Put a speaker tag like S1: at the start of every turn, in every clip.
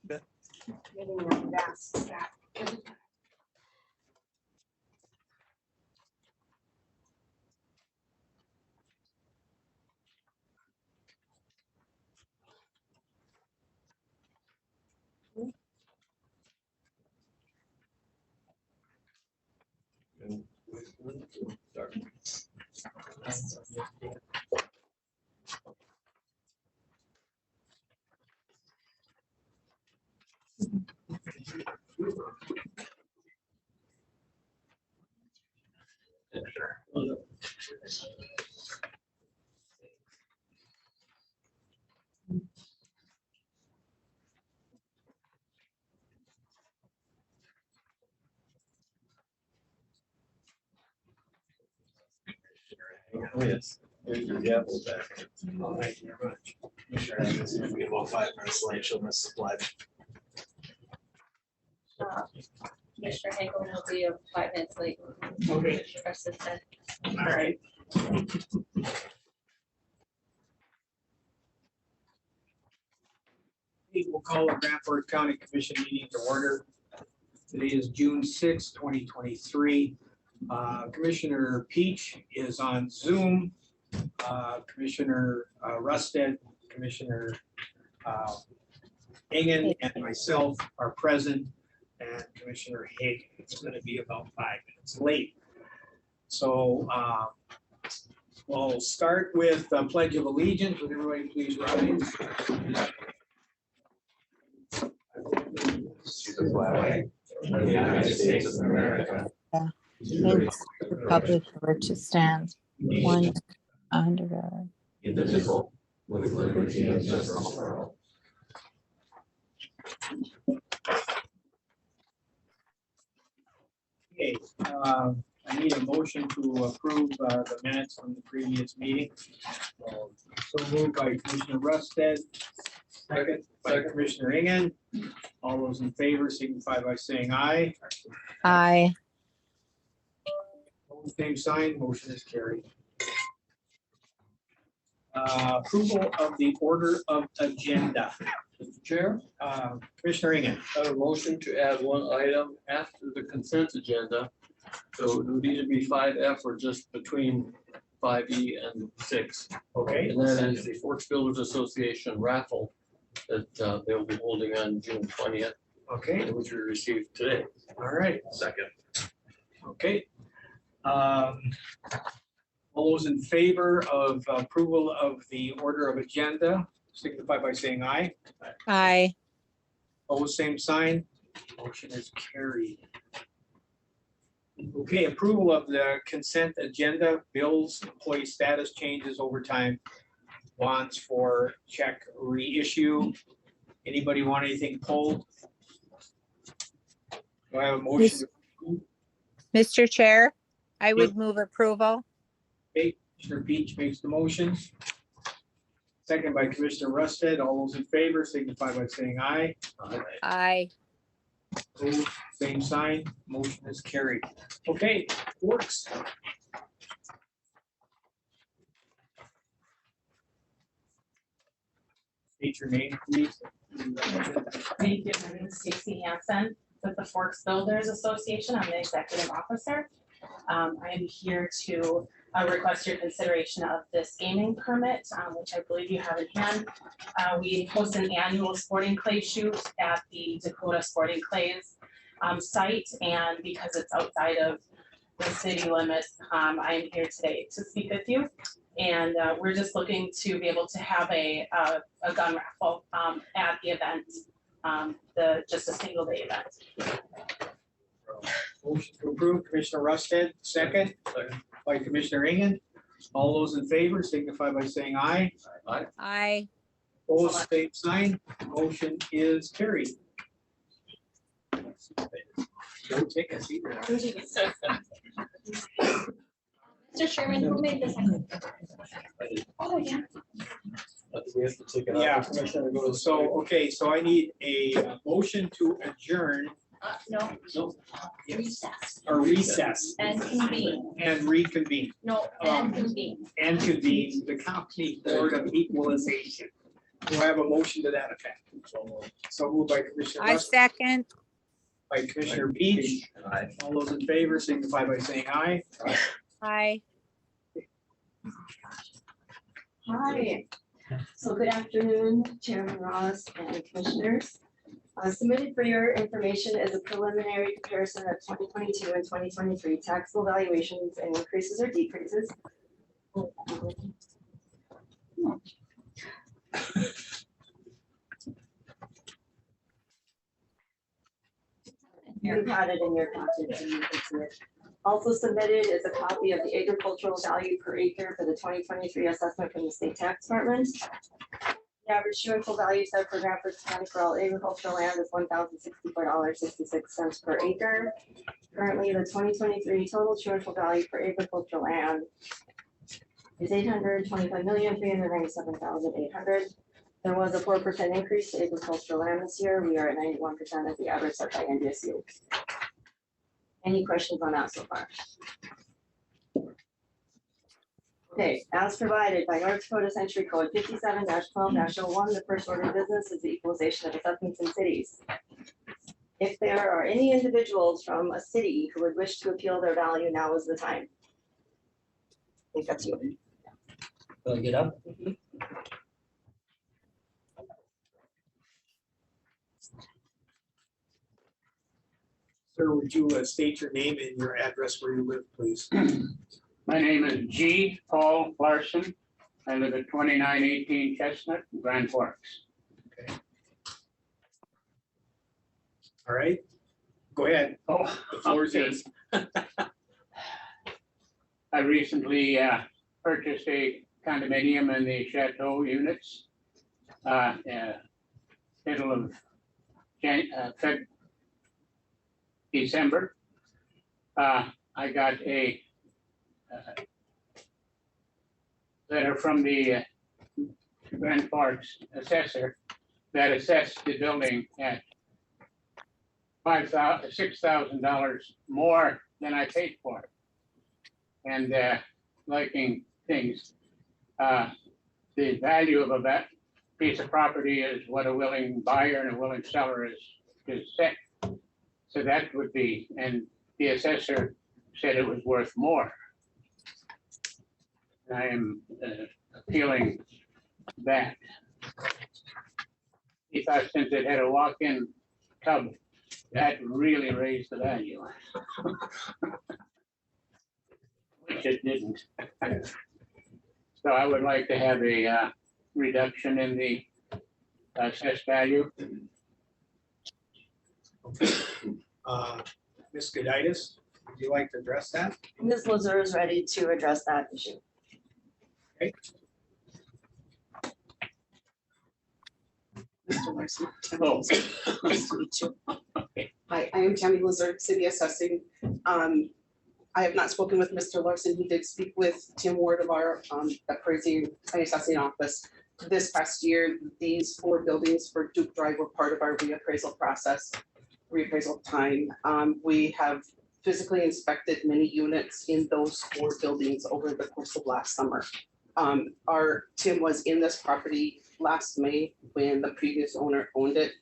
S1: Getting them vast back.
S2: Oh, yes. There's your gavel back.
S3: Oh, thank you very much. Commissioner Hagan, see if we get about 5 minutes late, she'll miss the pledge.
S4: Commissioner Hagel will be 5 minutes late.
S3: Okay.
S4: Commissioner Assistant.
S3: All right. We'll call the Grand Forks County Commission meeting to order. Today is June 6, 2023. Commissioner Peach is on Zoom. Commissioner Rusted, Commissioner Engen, and myself are present, and Commissioner Hagan is going to be about 5 minutes late. So we'll start with the Pledge of Allegiance. Would everybody please rise?
S2: To the flag of the United States of America.
S5: And the republic for which it stands, one under God.
S2: Indivisible, with liberty and justice for all.
S3: Okay, I need a motion to approve the minutes from the previous meeting. So moved by Commissioner Rusted, second by Commissioner Engen. All those in favor signify by saying aye.
S5: Aye.
S3: Same sign, motion is carried. Approval of the order of agenda.
S6: Mr. Chair,
S3: Commissioner Engen.
S6: I have a motion to add one item after the consent agenda. So it would either be 5F or just between 5E and 6.
S3: Okay,
S6: And that is the Forks Builders Association raffle that they'll be holding on June 20th,
S3: okay,
S6: which we received today.
S3: all right,
S2: Second.
S3: okay. All those in favor of approval of the order of agenda signify by saying aye.
S5: Aye.
S3: Opposed, same sign. Motion is carried. Okay, approval of the consent agenda, bills, employee status changes, overtime, bonds for check reissue. Anybody want anything pulled? Do I have a motion?
S5: Mr. Chair, I would move approval.
S3: Commissioner Peach makes the motion. Second by Commissioner Rusted. All those in favor signify by saying aye.
S5: Aye.
S3: Opposed, same sign. Motion is carried. Okay, works. State your name, please.
S7: Thank you. My name is Stacy Hansen with the Forks Builders Association. I'm the executive officer. I am here to request your consideration of this gaming permit, which I believe you have in hand. We host an annual sporting clay shoot at the Dakota Sporting Clays site, and because it's outside of the city limits, I am here today to speak with you. And we're just looking to be able to have a gun raffle at the event, just a single day event.
S3: Motion to approve, Commissioner Rusted, second by Commissioner Engen. All those in favor signify by saying aye.
S5: Aye.
S3: Opposed, same sign. Motion is carried. Don't take a seat.
S4: Mr. Chairman, who made this? Oh, yeah.
S6: We have to take it out.
S3: Yeah.
S6: Commissioner, go to the-
S3: So, okay, so I need a motion to adjourn
S4: No,
S6: No,
S4: recess
S3: or recess
S4: and convene.
S3: and reconvene
S4: No, and convene.
S3: and convene the County Board of Equalization. Do I have a motion to that effect? So moved by Commissioner
S5: I
S3: West,
S5: second.
S3: by Commissioner Peach.
S2: Aye.
S3: All those in favor signify by saying aye.
S5: Aye.
S1: Hi, so good afternoon, Chairman Ross and Commissioners. Submitted for your information is a preliminary comparison of 2022 and 2023 taxable valuations and increases or decreases. You've had it in your package, and you can see it. Also submitted is a copy of the agricultural value per acre for the 2023 assessment from the state tax department. The average true and full value set for Grand Forks County for all agricultural land is $1,064.66 per acre. Currently, the 2023 total true and full value for agricultural land is $825,397,800. There was a 4% increase to agricultural land this year. We are at 91% of the average set by NDSU. Any questions on that so far? Okay, as provided by North Dakota Century Code 57-12-01, the first order of business is the equalization of assessments in cities. If there are any individuals from a city who would wish to appeal their value, now is the time. I think that's you.
S8: Will I get up?
S3: Sir, would you state your name and your address where you live, please?
S9: My name is G. Paul Larson. I live at 2918 Chestnut, Grand Forks.
S3: All right, go ahead.
S9: Oh,
S3: The floor is
S9: okay.
S3: yours.
S9: I recently purchased a condominium in the Chateau units. Middle of December. I got a letter from the Grand Forks assessor that assessed the building at $6,000 more than I paid for it. And liking things, the value of that piece of property is what a willing buyer and a willing seller is set. So that would be, and the assessor said it was worth more. I am appealing that. He thought since it had a walk-in tub, that really raised the value. Which it didn't. So I would like to have a reduction in the assessed value.
S3: Ms. Goditis, would you like to address that?
S1: Ms. Lazar is ready to address that issue.
S10: Mr. Larson.
S9: Oh.
S10: Nice to meet you. Hi, I am Tammy Lazar, City Assessing. I have not spoken with Mr. Larson. He did speak with Tim Ward of our appraising assessing office. This past year, these 4 buildings for Duke Drive were part of our reappraisal process, reappraisal time. We have physically inspected many units in those 4 buildings over the course of last summer. Our Tim was in this property last May when the previous owner owned it.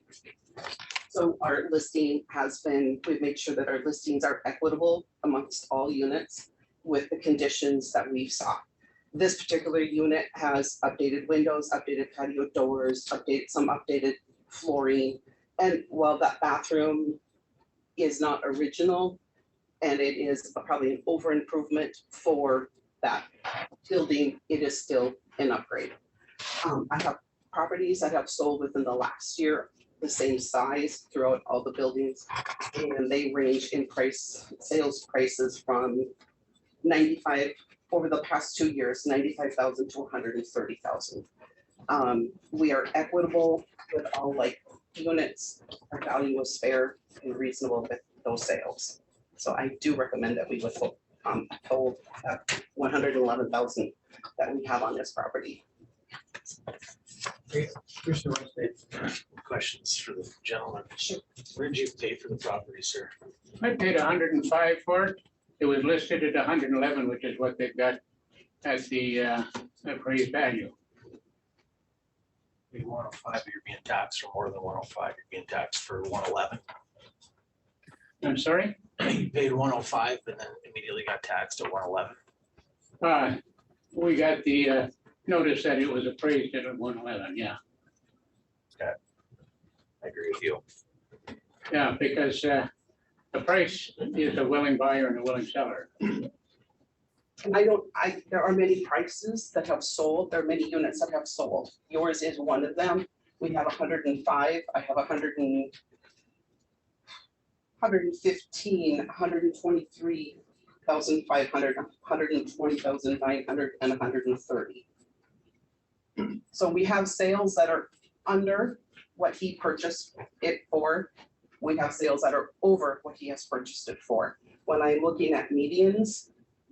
S10: So our listing has been, we've made sure that our listings are equitable amongst all units with the conditions that we saw. This particular unit has updated windows, updated patio doors, some updated flooring. And while that bathroom is not original, and it is probably an over improvement for that building, it is still an upgrade. I have properties that have sold within the last year, the same size throughout all the buildings, and they range in price, sales prices from 95 over the past 2 years, 95,000 to 130,000. We are equitable with all like units. Our value was fair and reasonable with those sales. So I do recommend that we would hold 111,000 that we have on this property.
S3: Commissioner Westlake.
S8: Questions for the gentleman. Where did you pay for the property, sir?
S9: I paid 105 for it. It was listed at 111, which is what they've got at the appraised value.
S8: Pay 105, you're being taxed for more than 105, you're being taxed for 111.
S9: I'm sorry?
S8: You paid 105 and then immediately got taxed at 111.
S9: We got the notice that it was appraised at 111, yeah.
S8: I agree with you.
S9: Yeah, because the price is a willing buyer and a willing seller.
S10: And there are many prices that have sold, there are many units that have sold. Yours is one of them. We have 105, I have 115, 123,500, 120,900, and 130. So we have sales that are under what he purchased it for. We have sales that are over what he has purchased it for. When I'm looking at medians,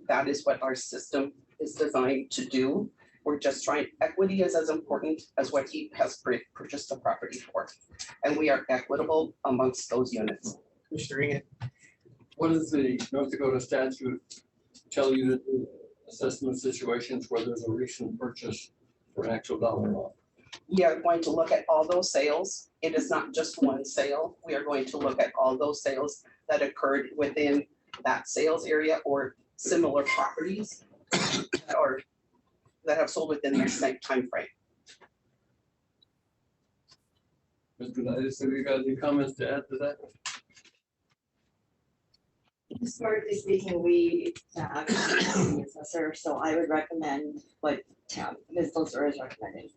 S10: that is what our system is designed to do. We're just trying, equity is as important as what he has purchased the property for. And we are equitable amongst those units.
S3: Commissioner Regan?
S6: What does the North Dakota statute tell you to do assessment situations where there's a recent purchase for actual dollar amount?
S10: We are going to look at all those sales. It is not just one sale. We are going to look at all those sales that occurred within that sales area or similar properties that have sold within the same timeframe.
S6: Mr. Knight, have you got any comments to add to that?
S1: Historically speaking, we have an assessor, so I would recommend what Ms. Loser is recommending.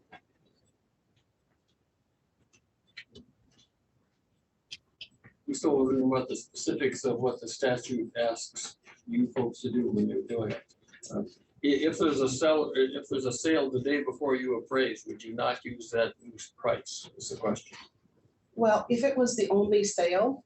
S6: We still wondering about the specifics of what the statute asks you folks to do when you're doing it. If there's a sale the day before you appraise, would you not use that loose price? Is the question.
S10: Well, if it was the only sale,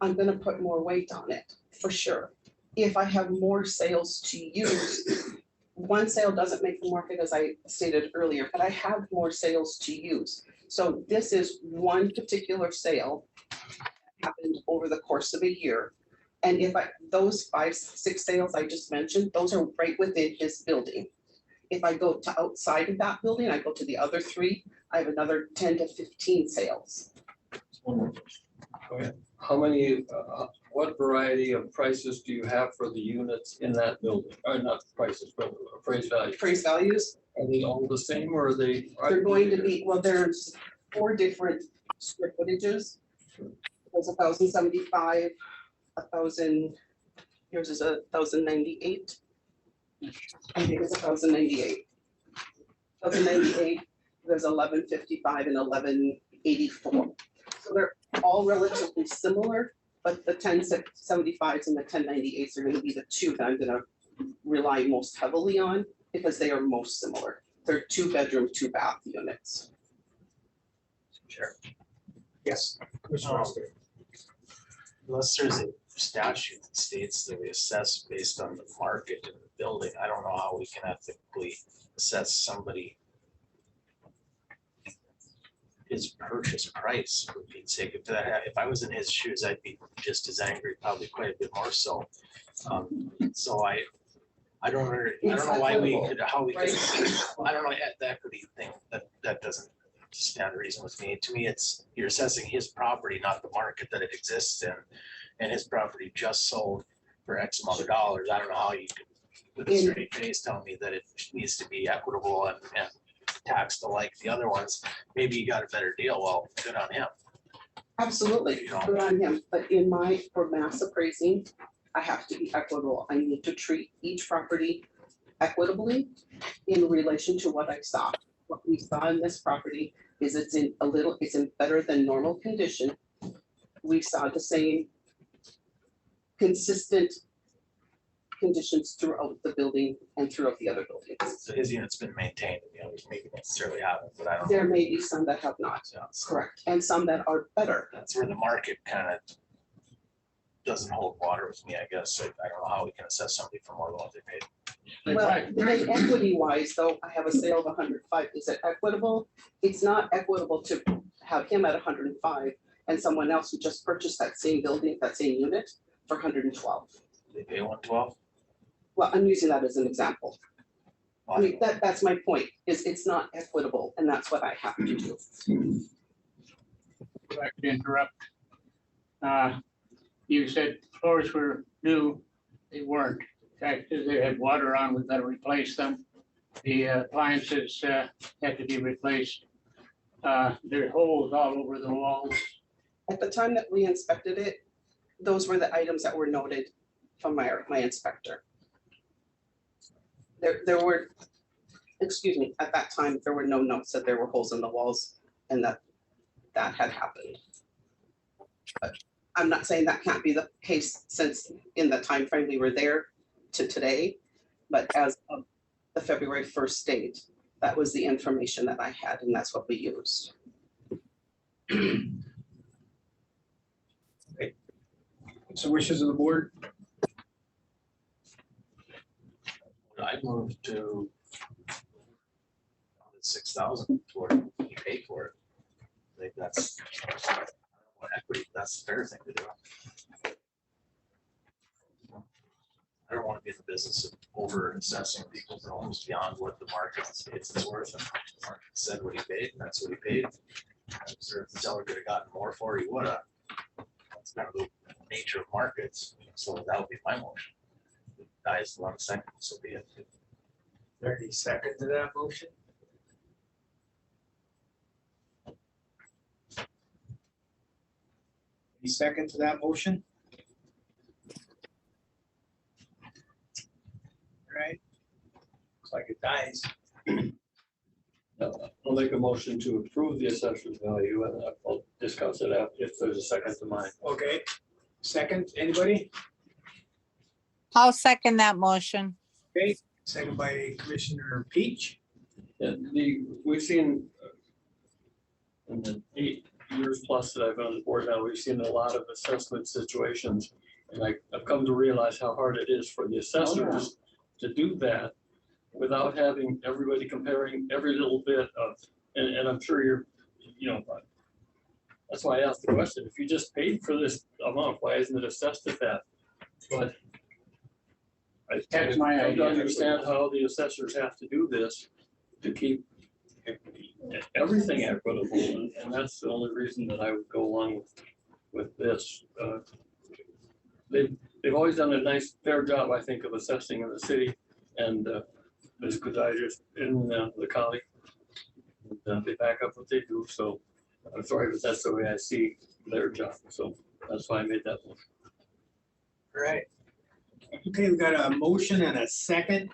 S10: I'm gonna put more weight on it, for sure. If I have more sales to use, one sale doesn't make the market, as I stated earlier, but I have more sales to use. So this is one particular sale happened over the course of a year. And if those 5, 6 sales I just mentioned, those are right within his building. If I go to outside of that building, I go to the other 3, I have another 10 to 15 sales.
S6: How many, what variety of prices do you have for the units in that building? Or not prices, but appraised value?
S10: Appraised values,
S6: Are they all the same or are they?
S10: they're going to be, well, there's 4 different square footages. There's 1,075, 1,000, yours is 1,098. I think it's 1,098. 1,098, there's 1,155 and 1,184. So they're all relatively similar, but the 1075s and the 1098s are going to be the 2 that I'm going to rely most heavily on because they are most similar. They're 2-bedroom, 2-bath units.
S8: Sure.
S3: Yes. Commissioner Oster?
S8: Unless there's a statute that states that we assess based on the market in the building, I don't know how we can ethically assess somebody his purchase price, for Pete's sake. If I was in his shoes, I'd be just as angry, probably quite a bit more so. So I don't know why we could, how we could, I don't know, the equity thing, that doesn't stand to reason with me. To me, it's, you're assessing his property, not the market that it exists in. And his property just sold for X amount of dollars. I don't know how you could, with a straight face, tell me that it needs to be equitable and taxed like the other ones. Maybe you got a better deal. Well, good on him.
S10: Absolutely, good on him. But for mass appraising, I have to be equitable. I need to treat each property equitably in relation to what I saw. What we saw in this property is it's in better than normal condition. We saw the same consistent conditions throughout the building and throughout the other buildings.
S8: So his unit's been maintained, and the others maybe necessarily haven't, but I don't know.
S10: There may be some that have not,
S8: So
S10: correct, and some that are better.
S8: that's where the market kind of doesn't hold water with me, I guess. I don't know how we can assess somebody for more than what they paid.
S10: Well, then equity wise, though, I have a sale of 105. Is it equitable? It's not equitable to have him at 105 and someone else who just purchased that same building, that same unit for 112.
S8: They pay 112.
S10: Well, I'm using that as an example. I mean, that's my point, is it's not equitable, and that's what I have to do.
S9: If I could interrupt. You said floors were new, they weren't. In fact, they had water on, we've got to replace them. The appliances had to be replaced. There are holes all over the walls.
S10: At the time that we inspected it, those were the items that were noted from my inspector. There were, excuse me, at that time, there were no notes that there were holes in the walls and that had happened. But I'm not saying that can't be the case since in the time frame we were there to today, but as of the February 1st date, that was the information that I had, and that's what we used.
S3: So wishes of the board.
S8: I moved to 6,000 toward you pay for it. I think that's what equity, that's the fair thing to do. I don't want to be in the business of over assessing people's homes beyond what the market is worth. And the market said what he paid, and that's what he paid. I'm sure if the seller could have gotten more for it, he would have. That's kind of the nature of markets. So that would be my motion. Dies 1 second, so be it.
S3: 30 seconds to that motion. Any second to that motion? All right. Looks like it dies.
S6: I'll make a motion to approve the assessor's value, and I'll discuss it after if there's a second to mine.
S3: Okay. Second, anybody?
S5: I'll second that motion.
S3: Okay, second by Commissioner Peach.
S6: And we've seen in the 8 years plus that I've been on the board now, we've seen a lot of assessment situations. And I've come to realize how hard it is for the assessors to do that without having everybody comparing every little bit of, and I'm sure you're, that's why I asked the question. If you just paid for this amount, why isn't it assessed at that? But I
S9: That's my
S6: don't
S9: idea.
S6: understand how the assessors have to do this to keep everything equitable, and that's the only reason that I would go along with this. They've always done a nice, fair job, I think, of assessing in the city, and Ms. Kudai in the county. And they back up what they do, so I'm sorry, but that's the way I see their job, so that's why I made that one.
S3: All right. Okay, we've got a motion and a second.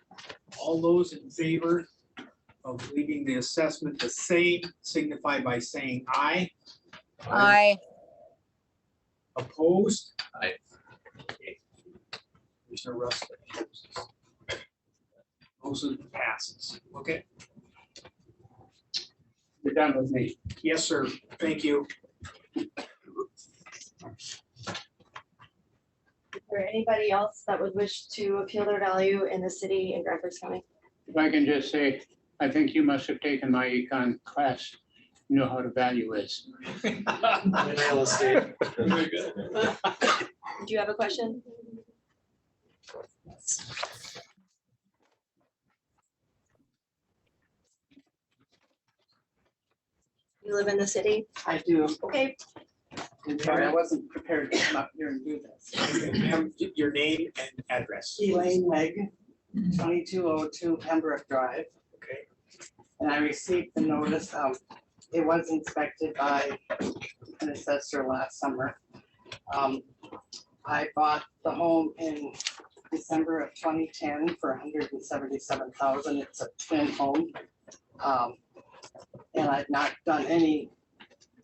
S3: All those in favor of leaving the assessment the same signify by saying aye.
S5: Aye.
S3: Opposed?
S8: Aye.
S3: Okay. Commissioner Russell opposes. Motion passes. Okay.
S9: You're done with me.
S3: Yes, sir. Thank you.
S1: Is there anybody else that would wish to appeal their value in the city in Grand Forks County?
S9: If I can just say, I think you must have taken my econ class, you know how to value is.
S8: Real estate.
S6: Very good.
S1: Do you have a question? You live in the city?
S11: I do.
S1: Okay,
S11: I'm sorry, I wasn't prepared to come up here and do this.
S3: Ma'am, your name and address.
S11: Elaine Meg, 2202 Pembroke Drive.
S3: Okay.
S11: And I received the notice. It was inspected by an assessor last summer. I bought the home in December of 2010 for $177,000. It's a twin home. And I've not done any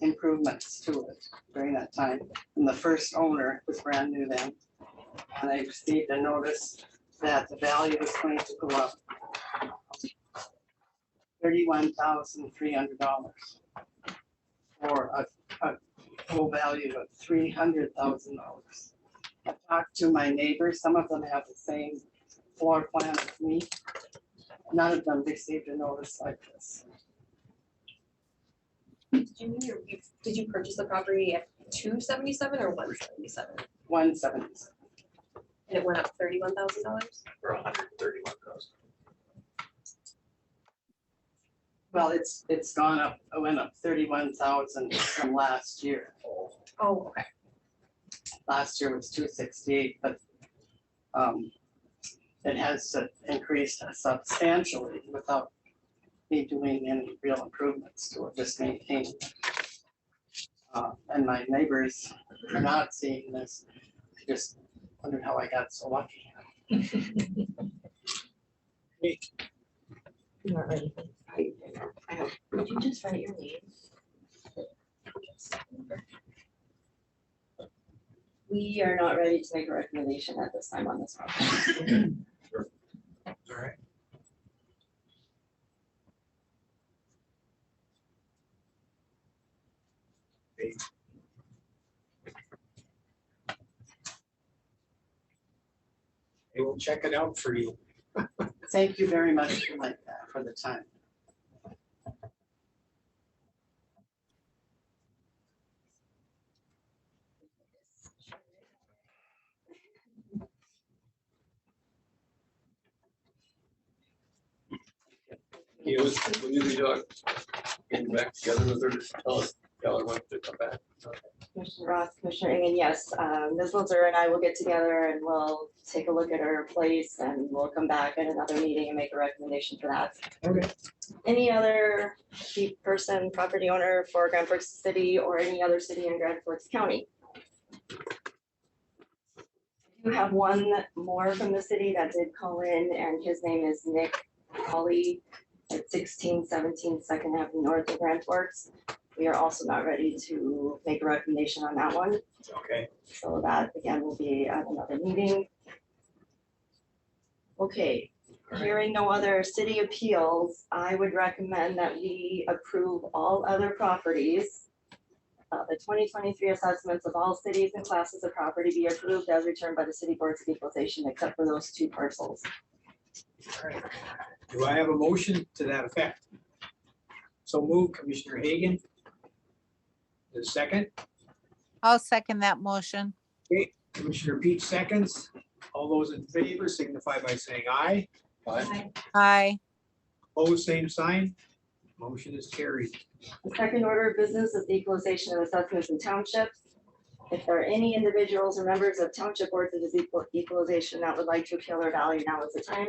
S11: improvements to it during that time. And the first owner was brand new then. And I received a notice that the value was going to go up $31,300 for a full value of $300,000. I talked to my neighbors. Some of them have the same floor plan as me. None of them received a notice like this.
S4: Did you purchase the property at 277 or 177?
S11: 177.
S4: And it went up $31,000?
S8: For 131,000.
S11: Well, it's gone up, it went up 31,000 from last year.
S4: Oh, okay.
S11: Last year was 268, but it has increased substantially without me doing any real improvements to it, just maintaining it. And my neighbors are not seeing this. I just wondered how I got so lucky.
S1: You aren't ready. I know. Would you just write your name? We are not ready to make a recommendation at this time on this property.
S3: All right. They will check it out for you.
S11: Thank you very much for the time.
S6: When you be getting back together with her, to tell her when to come back.
S1: Commissioner Roth, Commissioner Engen, yes, Ms. Wilter and I will get together and we'll take a look at our place and we'll come back at another meeting and make a recommendation for that.
S3: Okay.
S1: Any other person, property owner for Grand Forks City or any other city in Grand Forks County? You have one more from the city that did call in and his name is Nick Colley at 1617 Second Avenue North of Grand Forks. We are also not ready to make a recommendation on that one.
S3: Okay.
S1: So that again will be at another meeting. Okay, hearing no other city appeals, I would recommend that we approve all other properties. The 2023 assessments of all cities and classes of property be approved as returned by the city boards of equalization, except for those 2 parcels.
S3: All right. Do I have a motion to that effect? So move, Commissioner Hagan. The second,
S5: I'll second that motion.
S3: Commissioner Peach seconds. All those in favor signify by saying aye.
S6: Aye.
S5: Aye.
S3: Opposed, same sign. Motion is carried.
S1: The second order of business is the equalization of assessments in townships. If there are any individuals or members of township boards of equalization that would like to appeal their value, now is the time.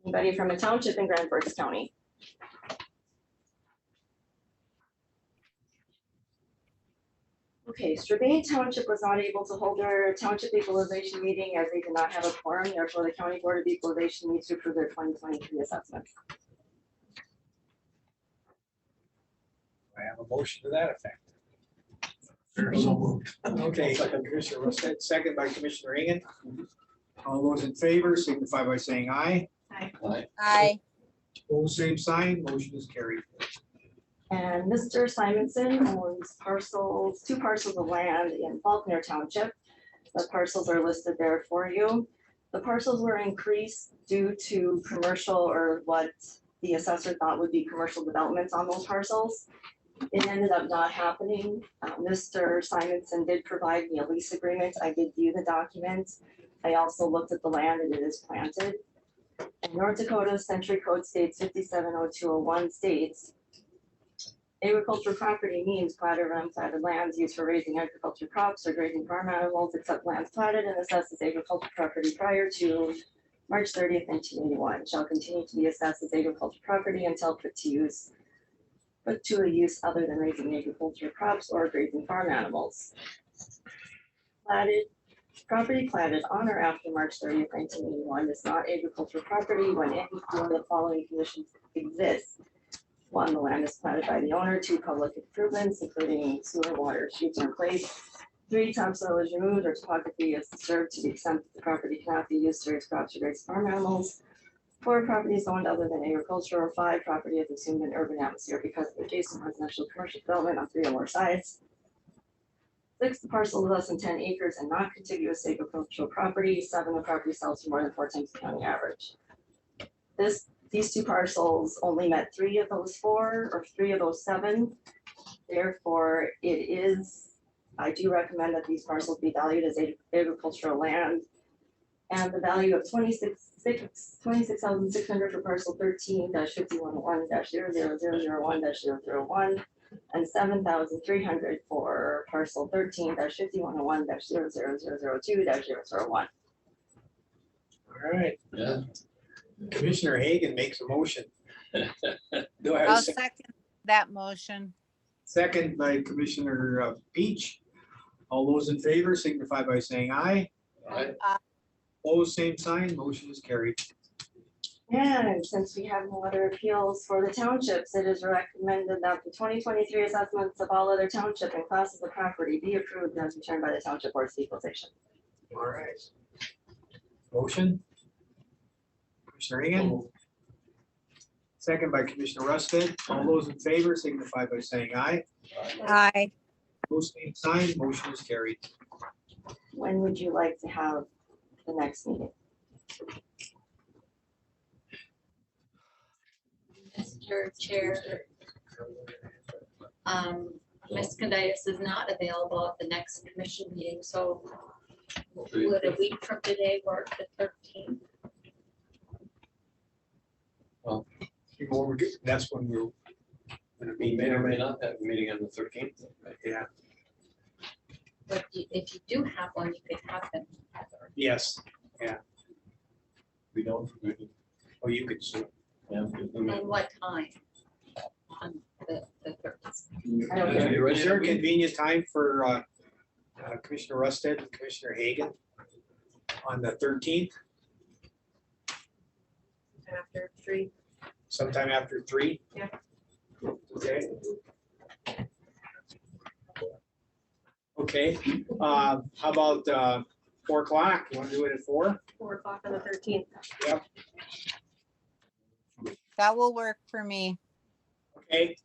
S1: Anybody from a township in Grand Forks County? Okay, Strabane Township was not able to hold their township equalization meeting as they did not have a quorum. Therefore, the County Board of Equalization needs to approve their 2023 assessments.
S3: I have a motion to that effect.
S6: So moved.
S3: Okay, Commissioner Rosette, second by Commissioner Engen. All those in favor signify by saying aye.
S6: Aye.
S5: Aye.
S3: Opposed, same sign. Motion is carried.
S1: And Mr. Simonson owns 2 parcels of land in Faulkner Township. The parcels are listed there for you. The parcels were increased due to commercial or what the assessor thought would be commercial developments on those parcels. It ended up not happening. Mr. Simonson did provide me a lease agreement. I did view the documents. I also looked at the land and it is planted. And North Dakota Century Code states 570201 states agricultural property means platted or unplatted lands used for raising agricultural crops or grazing farm animals, except lands platted and assessed as agricultural property prior to March 30th, 1981, shall continue to be assessed as agricultural property until put to a use other than raising agricultural crops or grazing farm animals. Property platted on or after March 30th, 1981 is not agricultural property when any one of the following conditions exists. 1, the land is platted by the owner. 2, public improvements, including sewer, water, streets are in place. 3, topsoil is removed or topography is disturbed to the extent that the property cannot be used to raise crops or graze farm animals. 4, property is owned other than agriculture. Or 5, property has assumed an urban atmosphere because of adjacent residential commercial development on 3 or more sides. 6, the parcel is less than 10 acres and not contiguous to agricultural property. 7, the property sells for more than 4 times the county average. These 2 parcels only met 3 of those 4 or 3 of those 7. Therefore, I do recommend that these parcels be valued as agricultural land and the value of 26,600 for parcel 13-5101-00001-001 and 7,300 for parcel 13-5101-00002-001.
S3: All right,
S2: Yeah.
S3: Commissioner Hagan makes a motion. Do I have a
S5: I'll
S3: second?
S5: second that motion.
S3: Second by Commissioner Peach. All those in favor signify by saying aye.
S2: Aye.
S3: Opposed, same sign, motion is carried.
S1: And since we have no other appeals for the townships, it is recommended that the 2023 assessments of all other township and classes of property be approved as returned by the Township Board of Equalization.
S3: All right. Motion? Commissioner Hagan? Second by Commissioner Rusted. All those in favor signify by saying aye.
S5: Aye.
S3: Opposed, same sign, motion is carried.
S1: When would you like to have the next meeting?
S4: Mr. Chair, Ms. Candias is not available at the next commission meeting, so would a week from today work, the 13th?
S3: That's when we're gonna
S6: We
S3: be
S6: may or may
S3: there.
S6: not have a meeting on the 13th.
S3: Yeah,
S4: But if you do have one, you could have them.
S3: yes.
S6: We don't.
S3: Oh, you could sue.
S6: Yeah.
S4: And what time? On the 13th.
S1: I don't care.
S6: You ready
S3: Is
S6: to
S3: there a
S6: meet?
S3: convenient time for Commissioner Rusted and Commissioner Hagan on the 13th,
S4: After 3.
S3: sometime after 3?
S4: Yeah.
S3: Okay. Okay, how about 4 o'clock? You want to do it at 4?
S4: 4 o'clock on the 13th.
S3: Yep,
S5: That will work for me.
S3: okay.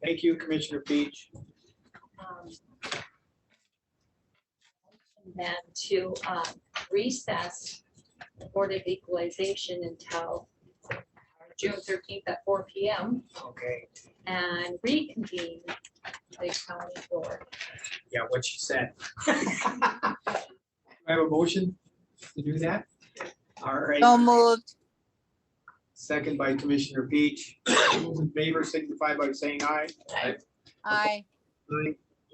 S3: Thank you, Commissioner Peach.
S4: Then to recess the Board of Equalization until June 13th at 4 p.m.
S3: Okay,
S4: and reconvene the county board.
S3: yeah, what she said. I have a motion to do that? All right.
S5: So moved.
S3: Second by Commissioner Peach. Those in favor signify by saying aye.
S5: Aye.
S3: Aye.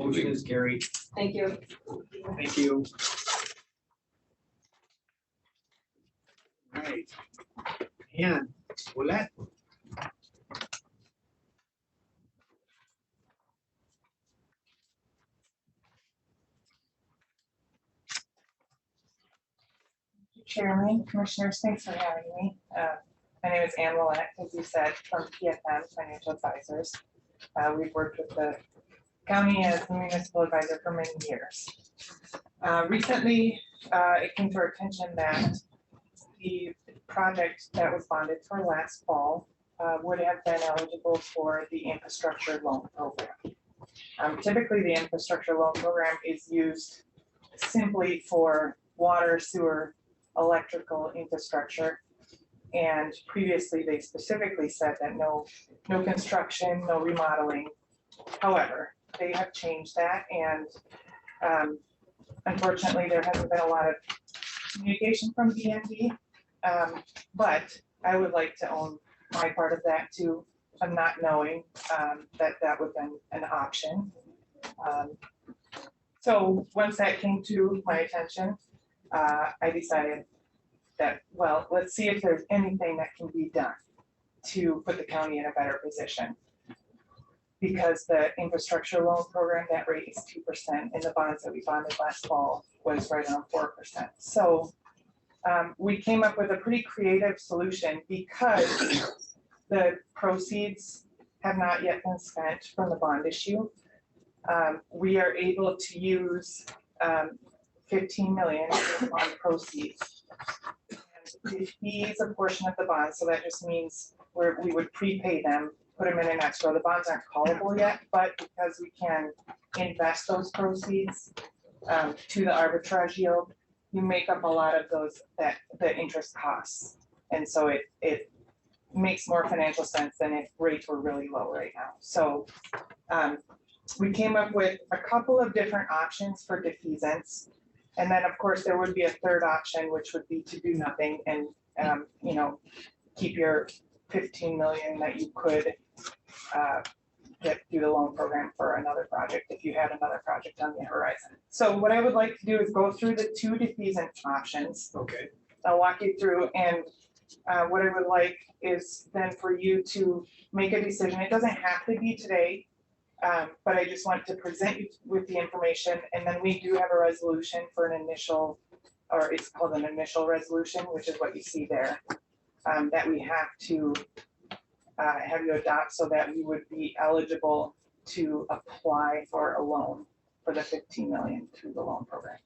S3: Motion is carried.
S1: Thank you.
S3: Thank you. All right. And Willette.
S12: Chairman, Commissioners, thanks for having me. My name is Ann Willett, as you said, from PFM Financial Advisors. We've worked with the county as a municipal advisor for many years. Recently, it came to our attention that the project that was bonded for last fall would have been eligible for the infrastructure loan program. Typically, the infrastructure loan program is used simply for water, sewer, electrical infrastructure. And previously, they specifically said that no construction, no remodeling. However, they have changed that, and unfortunately, there hasn't been a lot of communication from DND. But I would like to own my part of that too. I'm not knowing that would have been an option. So once that came to my attention, I decided that, well, let's see if there's anything that can be done to put the county in a better position. Because the infrastructure loan program, that rate is 2%, and the bonds that we bonded last fall was right around 4%. So we came up with a pretty creative solution because the proceeds have not yet been spent from the bond issue. We are able to use 15 million on proceeds. And to fees a portion of the bond, so that just means we would prepay them, put them in an escrow. The bonds aren't callable yet, but because we can invest those proceeds to the arbitrage yield, you make up a lot of the interest costs. And so it makes more financial sense than if rates were really low right now. So we came up with a couple of different options for defeasance. And then, of course, there would be a third option, which would be to do nothing and, you know, keep your 15 million that you could get through the loan program for another project, if you had another project on the horizon. So what I would like to do is go through the two defeasance options.
S3: Okay.
S12: I'll walk you through, and what I would like is then for you to make a decision. It doesn't have to be today, but I just want to present you with the information, and then we do have a resolution for an initial, or it's called an initial resolution, which is what you see there, that we have to have you adopt so that we would be eligible to apply for a loan for the 15 million through the loan program.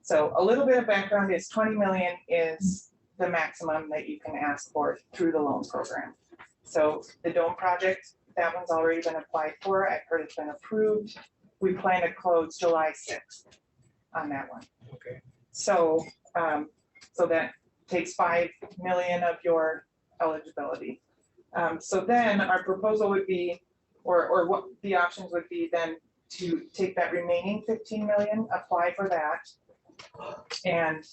S12: So a little bit of background is 20 million is the maximum that you can ask for through the loan program. So the Dome project, that one's already been applied for. I've heard it's been approved. We plan to close July 6th on that one.
S3: Okay.
S12: So, so that takes 5 million of your eligibility. So then our proposal would be, or what the options would be then to take that remaining 15 million, apply for that. And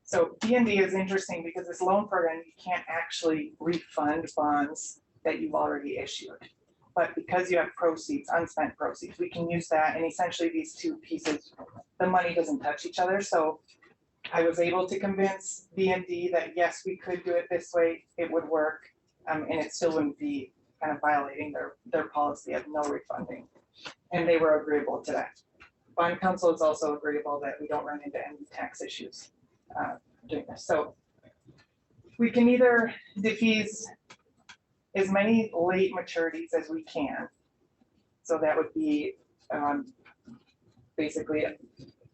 S12: so B&D is interesting because this loan program, you can't actually refund bonds that you've already issued. But because you have proceeds, unspent proceeds, we can use that. And essentially these two pieces, the money doesn't touch each other. So I was able to convince B&D that yes, we could do it this way, it would work. And it still wouldn't be kind of violating their policy of no refunding. And they were agreeable to that. Bond counsel is also agreeable that we don't run into any tax issues doing this. So we can either defease as many late maturities as we can. So that would be basically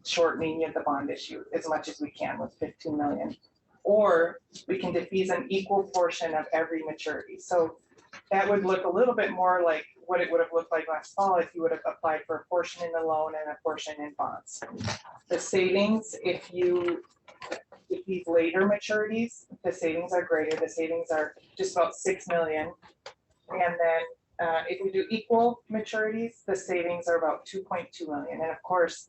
S12: shortening the bond issue as much as we can with 15 million. Or we can defease an equal portion of every maturity. So that would look a little bit more like what it would have looked like last fall if you would have applied for a portion in the loan and a portion in bonds. The savings, if these later maturities, the savings are greater. The savings are just about 6 million. And then if we do equal maturities, the savings are about 2.2 million. And of course,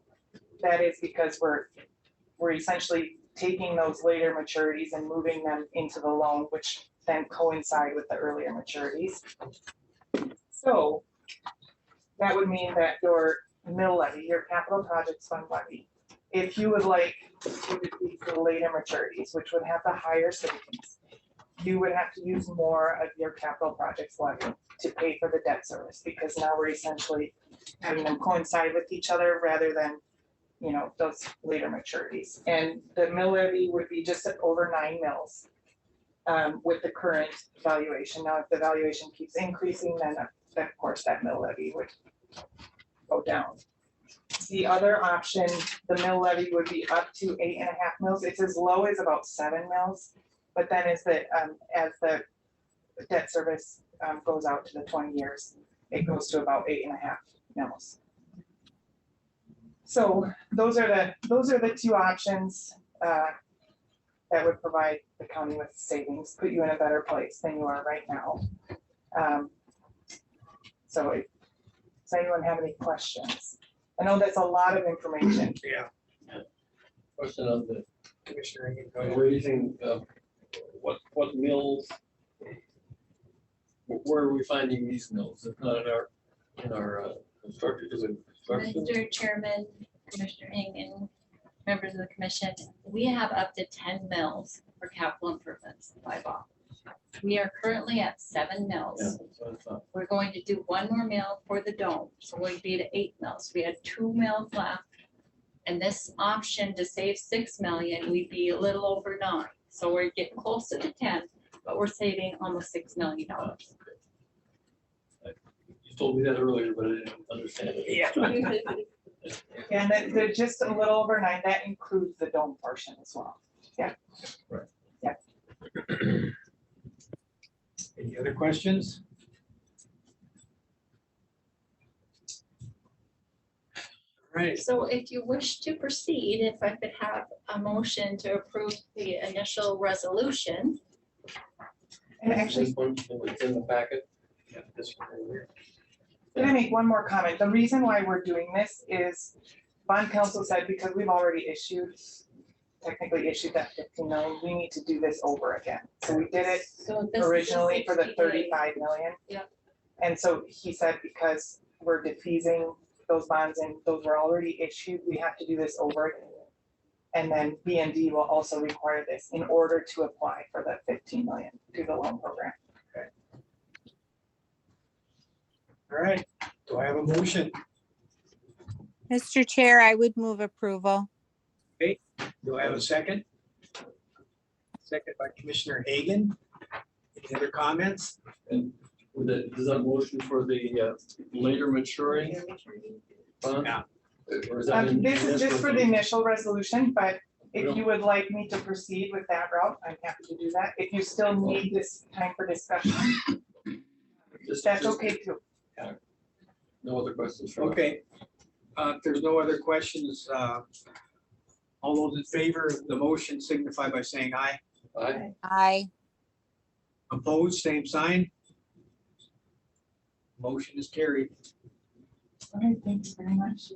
S12: that is because we're essentially taking those later maturities and moving them into the loan, which then coincide with the earlier maturities. So that would mean that your mill levy, your capital projects fund levy, if you would like to decrease the later maturities, which would have the higher savings, you would have to use more of your capital projects levy to pay for the debt service, because now we're essentially having them coincide with each other rather than, you know, those later maturities. And the mill levy would be just over 9 mills with the current valuation. Now, if the valuation keeps increasing, then of course that mill levy would go down. The other option, the mill levy would be up to 8.5 mills. It's as low as about 7 mills, but then as the debt service goes out to the 20 years, it goes to about 8.5 mills. So those are the two options that would provide the county with savings, put you in a better place than you are right now. So does anyone have any questions? I know that's a lot of information.
S3: Yeah.
S6: Question on the
S3: Commissioner, you go ahead.
S6: raising, what mills? Where are we finding these mills? It's not in our construction, is it construction?
S4: Mr. Chairman, Commissioner Engen, members of the commission, we have up to 10 mills for capital improvements by law. We are currently at 7 mills.
S6: Yeah, so it's not.
S4: We're going to do 1 more mill for the dome, so we'll be at 8 mills. We had 2 mills left. And this option to save 6 million, we'd be a little over 9. So we're getting close to the 10, but we're saving almost $6 million.
S6: You told me that earlier, but I didn't understand it.
S12: Yeah. And they're just a little over 9. That includes the dome portion as well. Yeah.
S6: Right.
S12: Yeah.
S3: Any other questions? Right.
S4: So if you wish to proceed, if I could have a motion to approve the initial resolution.
S12: And actually,
S6: This one, it's in the packet. Yeah, this one right here.
S12: can I make one more comment? The reason why we're doing this is bond counsel said because we've already technically issued that 15 million, we need to do this over again. So we did it
S4: So this is
S12: originally for the
S4: 60 days.
S12: 35 million.
S4: Yep.
S12: And so he said because we're defeasing those bonds and those were already issued, we have to do this over again. And then B and D will also require this in order to apply for the 15 million through the loan program.
S3: All right, do I have a motion?
S5: Mr. Chair, I would move approval.
S3: Do I have a second? Second by Commissioner Hagan. Any other comments?
S6: And does that motion for the later maturing fund?
S3: Yeah.
S6: Or is that in-
S12: This is just for the initial resolution, but if you would like me to proceed with that route, I'm happy to do that. If you still need this time for discussion, that's okay too.
S6: No other questions from?
S3: Okay. If there's no other questions, all those in favor of the motion signify by saying aye.
S6: Aye.
S5: Aye.
S3: Opposed, same sign. Motion is carried.
S12: All right, thank you very much.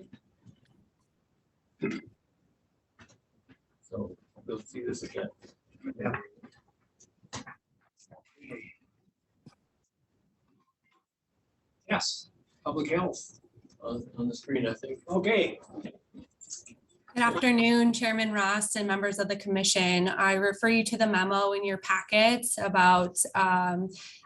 S6: So we'll see this again.
S3: Yes, public health.
S6: On the screen, I think.
S3: Okay,
S13: Good afternoon, Chairman Ross and members of the commission. I refer you to the memo in your packets about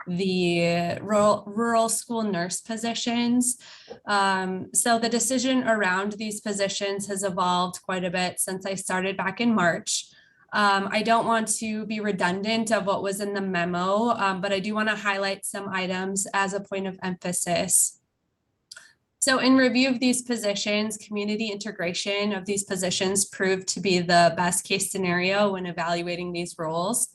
S13: the rural school nurse positions. So the decision around these positions has evolved quite a bit since I started back in March. I don't want to be redundant of what was in the memo, but I do want to highlight some items as a point of emphasis. So in review of these positions, community integration of these positions proved to be the best case scenario when evaluating these roles.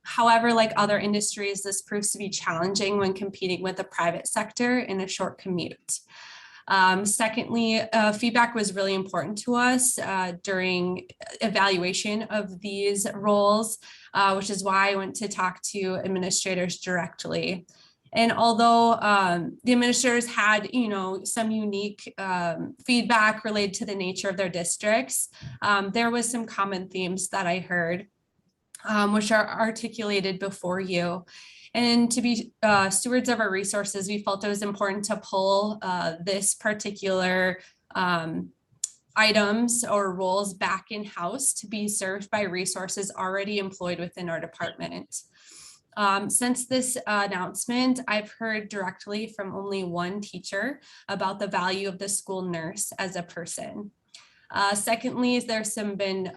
S13: However, like other industries, this proves to be challenging when competing with the private sector in a short commute. Secondly, feedback was really important to us during evaluation of these roles, which is why I went to talk to administrators directly. And although the administrators had, some unique feedback related to the nature of their districts, there was some common themes that I heard, which are articulated before you. And to be stewards of our resources, we felt it was important to pull this particular items or roles back in-house to be served by resources already employed within our department. Since this announcement, I've heard directly from only one teacher about the value of the school nurse as a person. Secondly, there's been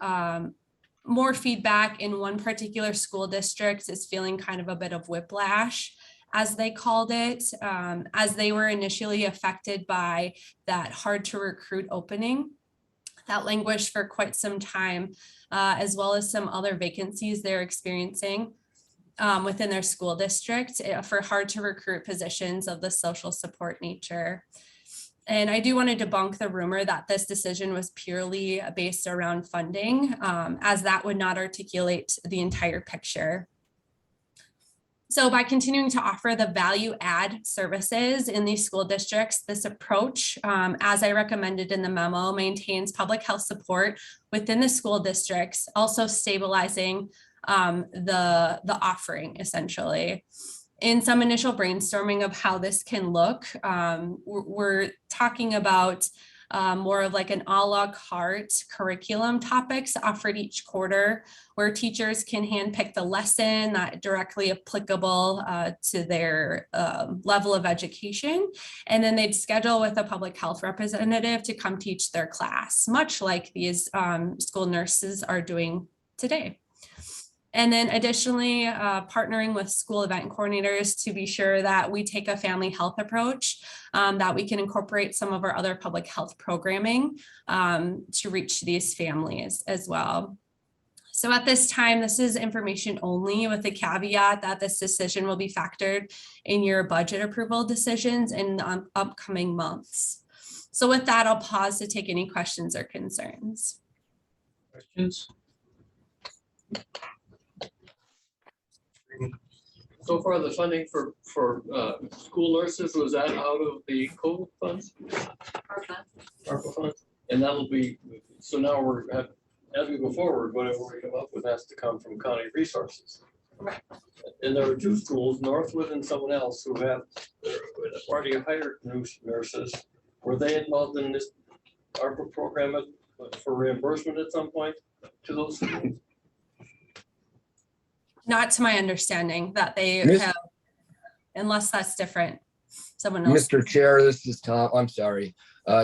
S13: more feedback in one particular school district is feeling kind of a bit of whiplash, as they called it, as they were initially affected by that hard to recruit opening that languished for quite some time, as well as some other vacancies they're experiencing within their school district for hard to recruit positions of the social support nature. And I do want to debunk the rumor that this decision was purely based around funding, as that would not articulate the entire picture. So by continuing to offer the value add services in these school districts, this approach, as I recommended in the memo, maintains public health support within the school districts, also stabilizing the offering essentially. In some initial brainstorming of how this can look, we're talking about more of like an a la carte curriculum topics offered each quarter, where teachers can handpick the lesson that directly applicable to their level of education. And then they'd schedule with a public health representative to come teach their class, much like these school nurses are doing today. And then additionally, partnering with school event coordinators to be sure that we take a family health approach, that we can incorporate some of our other public health programming to reach these families as well. So at this time, this is information only with the caveat that this decision will be factored in your budget approval decisions in the upcoming months. So with that, I'll pause to take any questions or concerns.
S3: questions?
S6: So far, the funding for school nurses, was that out of the COVID funds? ARPA funds? And that'll be, so now as we go forward, whatever we come up with has to come from county resources. And there are two schools, Northwood and someone else, who have already hired nurses. Were they involved in this ARPA program for reimbursement at some point to those schools?
S13: Not to my understanding that they
S14: Miss-
S13: have, unless that's different. Someone else.
S14: Mr. Chair, this is Tom, I'm sorry.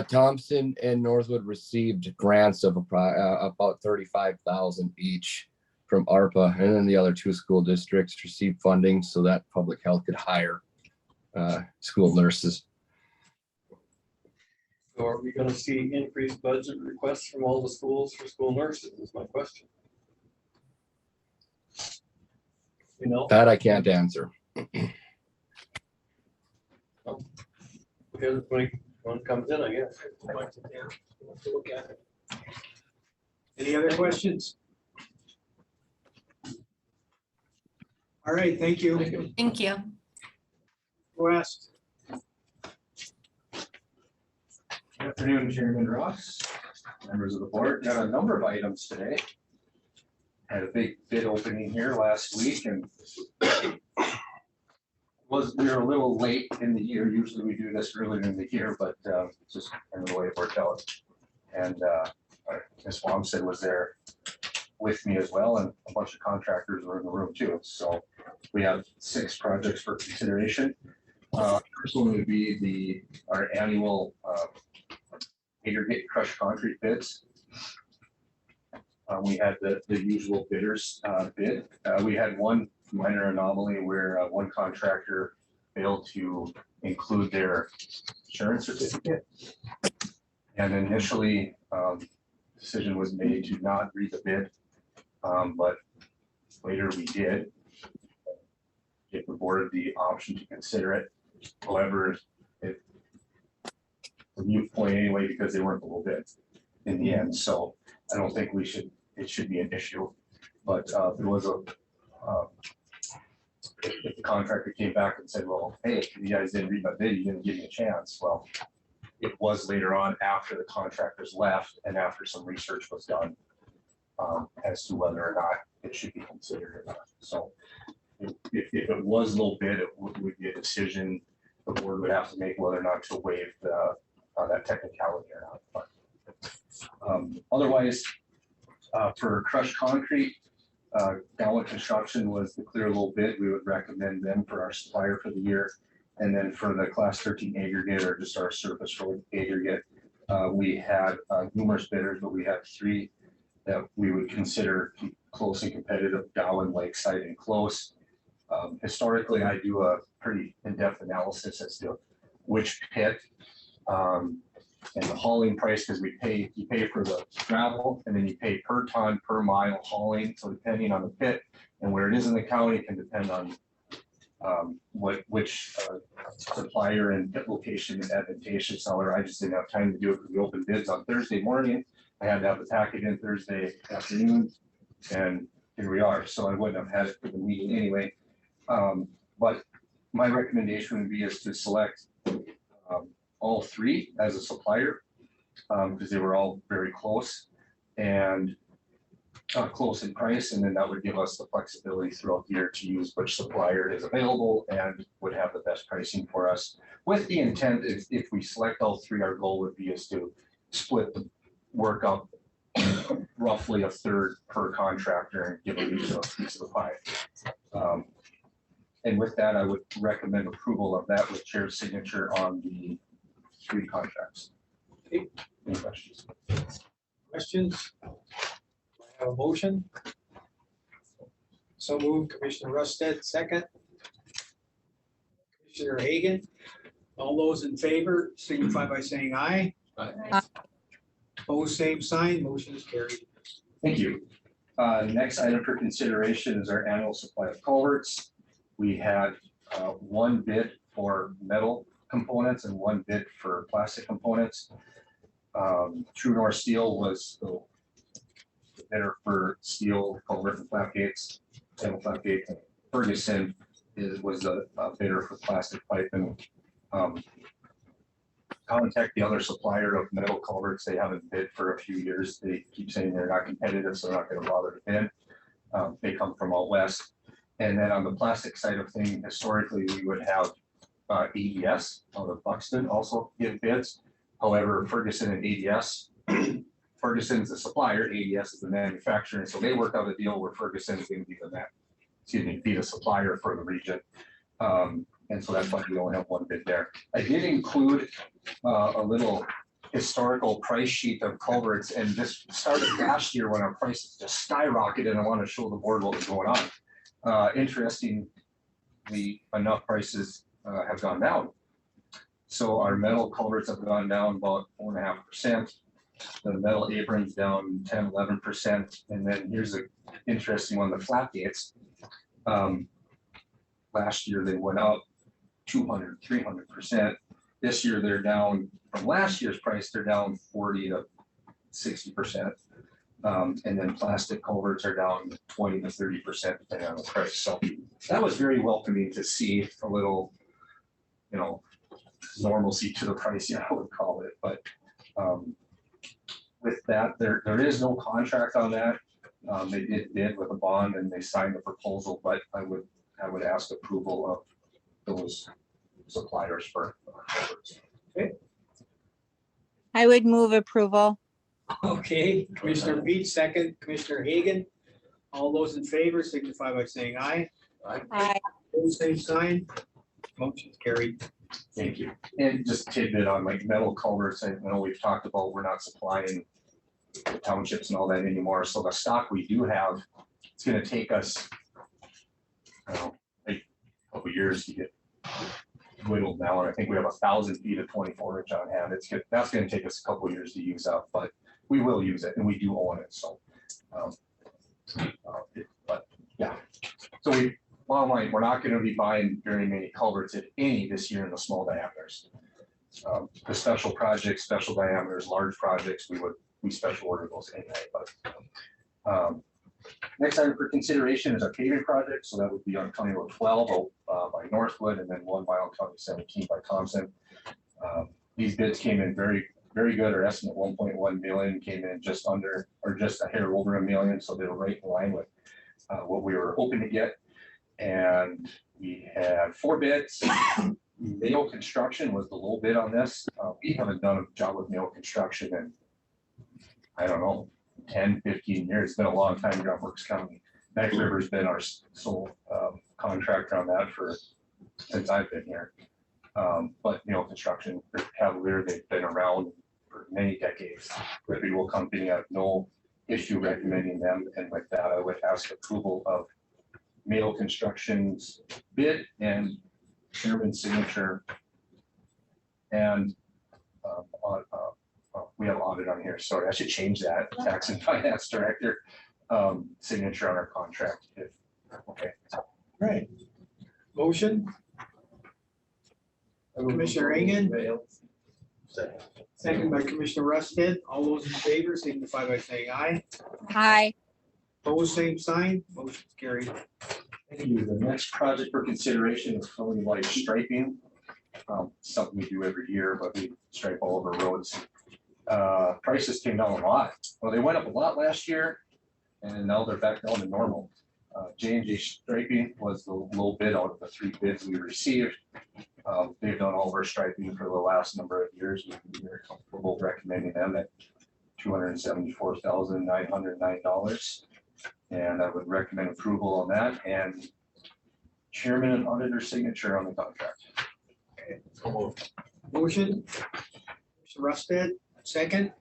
S14: Thompson and Northwood received grants of about 35,000 each from ARPA, and then the other two school districts received funding so that public health could hire school nurses.
S6: So are we gonna see increased budget requests from all the schools for school nurses is my question. You know?
S14: That I can't answer.
S6: Because when one comes in, I guess.
S3: Yeah, we'll have to look at it. Any other questions? All right, thank you.
S13: Thank you.
S3: West.
S15: Good afternoon, Chairman Ross, members of the board. Got a number of items today. Had a big bid opening here last week and we were a little late in the year. Usually we do this earlier in the year, but just kind of the way it worked out. And Ms. Wamstead was there with me as well, and a bunch of contractors were in the room too. So we have 6 projects for consideration. First one would be our annual aggregate crushed concrete bids. We had the usual bidders bid. We had one minor anomaly where one contractor failed to include their insurance certificate. And initially, decision was made to not read the bid, but later we did give the board the option to consider it. However, it's a moot point anyway because they weren't below bid in the end. So I don't think it should be an issue. But there was if the contractor came back and said, well, hey, you guys didn't read my bid, you didn't give me a chance. Well, it was later on after the contractors left and after some research was done as to whether or not it should be considered or not. So if it was low bid, it would be a decision the board would have to make whether or not to waive that technicality or not. But otherwise, for crushed concrete, Gowan Construction was the clear low bid. We would recommend them for our supplier for the year. And then for the class 13 aggregate or just our surface road aggregate, we had numerous bidders, but we had 3 that we would consider close and competitive: Gowan, Lakeside, and Close. Historically, I do a pretty in-depth analysis as to which pit and the hauling price, because you pay for the gravel and then you pay per ton, per mile hauling. So depending on the pit and where it is in the county can depend on which supplier and pit location is advantageous. However, I just didn't have time to do it because we opened bids on Thursday morning. I had to have the packet in Thursday afternoon, and here we are. So I wouldn't have had it for the meeting anyway. But my recommendation would be is to select all 3 as a supplier because they were all very close and close in price, and then that would give us the flexibility throughout the year to use which supplier is available and would have the best pricing for us. With the intent, if we select all 3, our goal would be is to split the work up roughly a third per contractor and give them each a piece of the pie. And with that, I would recommend approval of that with chair's signature on the 3 contracts.
S3: Okay.
S15: Any questions?
S3: Questions? I have a motion. So moved. Commissioner Rusted, second. Commissioner Hagan. All those in favor signify by saying aye.
S6: Aye.
S3: Opposed, same sign. Motion is carried.
S15: Thank you. Next item for consideration is our annual supply of culverts. We had 1 bid for metal components and 1 bid for plastic components. True North Steel was the bidder for steel culvert and flap gates, panel flap gate. Ferguson was a bidder for plastic pipe, and contact the other supplier of metal culverts. They haven't bid for a few years. They keep saying they're not competitive, so they're not gonna bother to bid. They come from out west. And then on the plastic side of things, historically, we would have ADS out of Buxton also give bids. However, Ferguson and ADS, Ferguson's the supplier, ADS is the manufacturer, and so they worked out a deal where Ferguson is gonna be the supplier for the region. And so that's why we only have one bid there. I did include a little historical price sheet of culverts, and this started last year when our prices just skyrocketed, and I want to show the board what was going on. Interestingly enough, prices have gone down. So our metal culverts have gone down about 4.5%. The metal aprons down 10, 11%. And then here's an interesting one, the flat gates. Last year they went up 200, 300%. This year they're down from last year's price, they're down 40 to 60%. And then plastic culverts are down 20 to 30% depending on the price. So that was very welcoming to see a little, normalcy to the price, I would call it. But with that, there is no contract on that. They did bid with a bond and they signed the proposal, but I would ask approval of those suppliers for culverts.
S3: Okay.
S5: I would move approval.
S3: Okay, Commissioner Beach, second, Commissioner Hagan. All those in favor signify by saying aye.
S5: Aye.
S3: Opposed, same sign. Motion's carried.
S15: Thank you. And just tidbit on like metal culverts, I know we've talked about, we're not supplying the townships and all that anymore. So the stock we do have, it's gonna take us, a couple years to get whittled down. And I think we have 1,000 feet of 24-inch on hand. That's gonna take us a couple years to use up, but we will use it and we do own it. So, but yeah. So bottom line, we're not gonna be buying very many culverts, if any, this year in the small diameters. The special projects, special diameters, large projects, we special order those anyway, but next item for consideration is our paving project. So that would be on County Road 12 by Northwood, and then 1 mile County 17 by Thompson. These bids came in very, very good. Our estimate 1.1 million came in just under, or just a hair over $1 million. So they were right in line with what we were hoping to get. And we had 4 bids. Mayo Construction was the low bid on this. We haven't done a job with Mayo Construction in, I don't know, 10, 15 years. It's been a long time. Groundworks County. Knife River's been our sole contractor on that since I've been here. But Mayo Construction, Cavalier, they've been around for many decades. Reputable company. I have no issue recommending them. And with that, I would ask approval of Mayo Construction's bid and chairman's signature. And we have audit on here. Sorry, I should change that. Tax and Finance Director signature on our contract. Okay.
S3: Right. Motion. Commissioner Reagan. Second by Commissioner Rusted. All those in favor signify by saying aye.
S5: Aye.
S3: Opposed, same sign. Motion's carried.
S15: Thank you. The next project for consideration is fully white striping. Something we do every year, but we stripe all of our roads. Prices came down a lot. Well, they went up a lot last year, and now they're back down to normal. J&J Striping was the low bid out of the 3 bids we received. They've done all of our striping for the last number of years. We're comfortable recommending them at $274,909. And I would recommend approval on that and chairman and auditor signature on the contract.
S3: Okay. Motion. Commissioner Rusted, second.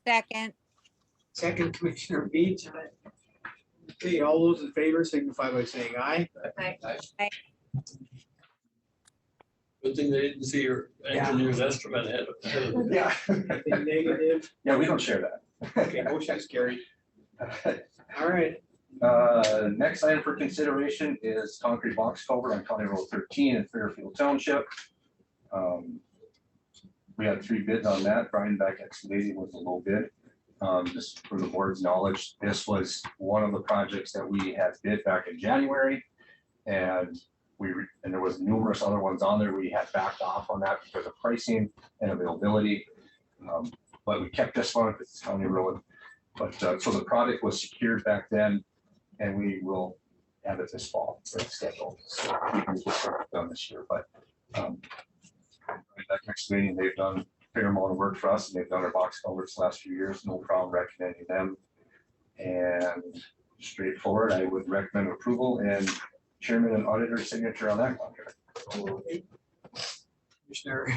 S5: Second.
S3: Second, Commissioner Beach. Okay, all those in favor signify by saying aye.
S4: Aye.
S5: Aye.
S6: Good thing they didn't see your engineer's estimate ahead of.
S15: Yeah.
S3: Anything negative?
S15: Yeah, we don't share that.
S3: Okay, motion is carried. All right.
S15: Next item for consideration is concrete box culvert on County Road 13 in Fairfield Township. We had 3 bids on that. Brian Beck Excavating was the low bid. Just for the board's knowledge, this was one of the projects that we had bid back in January, and and there was numerous other ones on there. We had backed off on that because of pricing and availability. But we kept this one because it's county road. But so the product was secured back then, and we will have it this fall for the schedule. So we can get it done this year. But that next meeting, they've done a fair amount of work for us, and they've done our box culverts the last few years. No problem recommending them. And straightforward, I would recommend approval and chairman and auditor signature on that contract.
S3: Commissioner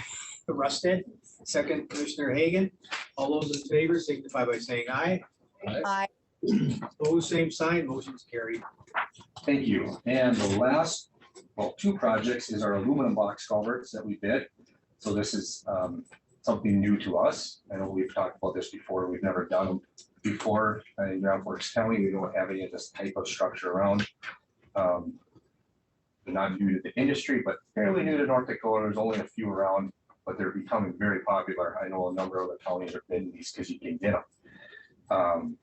S3: Rusted, second Commissioner Hagan. All those in favor signify by saying aye.
S5: Aye.
S3: Opposed, same sign, motion's carried.
S15: Thank you. And the last, well, two projects is our aluminum box culverts that we bid. So this is something new to us. I know we've talked about this before. We've never done them before in Grand Forks County. We don't have any of this type of structure around. They're not new to the industry, but fairly new to North Dakota. There's only a few around, but they're becoming very popular. I know a number of the counties are bidding these because you can get them.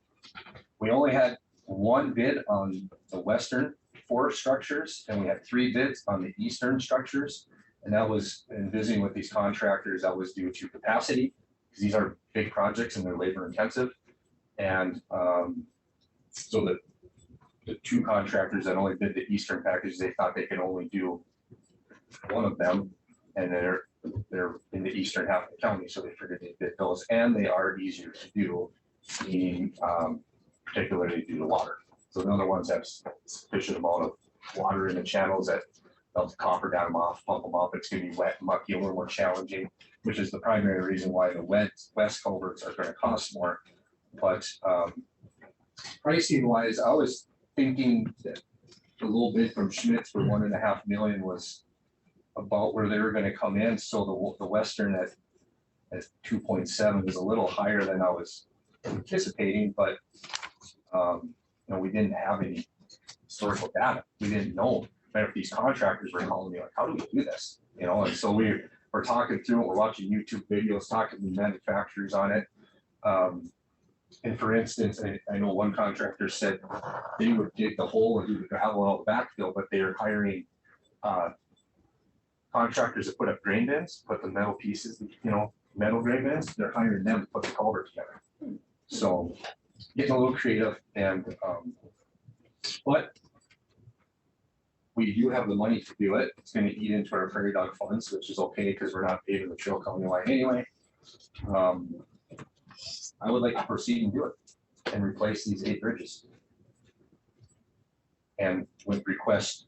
S15: We only had one bid on the western four structures, and we had 3 bids on the eastern structures. And that was, in visiting with these contractors, that was due to capacity, because these are big projects and they're labor intensive. And so the 2 contractors that only bid the eastern package, they thought they could only do one of them, and they're in the eastern half of the county, so they figured they'd bid those, and they are easier to do, meaning particularly due to water. So the other ones have sufficient amount of water in the channels that they'll copper down them off, pump them up. It's gonna be wet, mucky, a little more challenging, which is the primary reason why the west culverts are gonna cost more. But pricing wise, I was thinking that the little bid from Schmitz for $1.5 million was about where they were gonna come in. So the western at 2.7 is a little higher than I was anticipating, but you know, we didn't have any historical data. We didn't know if these contractors were calling me like, how do we do this? You know, and so we're talking through it. We're watching YouTube videos, talking to manufacturers on it. And for instance, I know one contractor said they would dig the hole and do the gravel out the backfill, but they're hiring contractors that put up drain bins, put the metal pieces, you know, metal drain bins. They're hiring them to put the culvert together. So getting a little creative, and but we do have the money to do it. It's going to eat into our prairie dog funds, which is okay because we're not paving the trail county line anyway. I would like to proceed and do it and replace these 8 bridges, and would request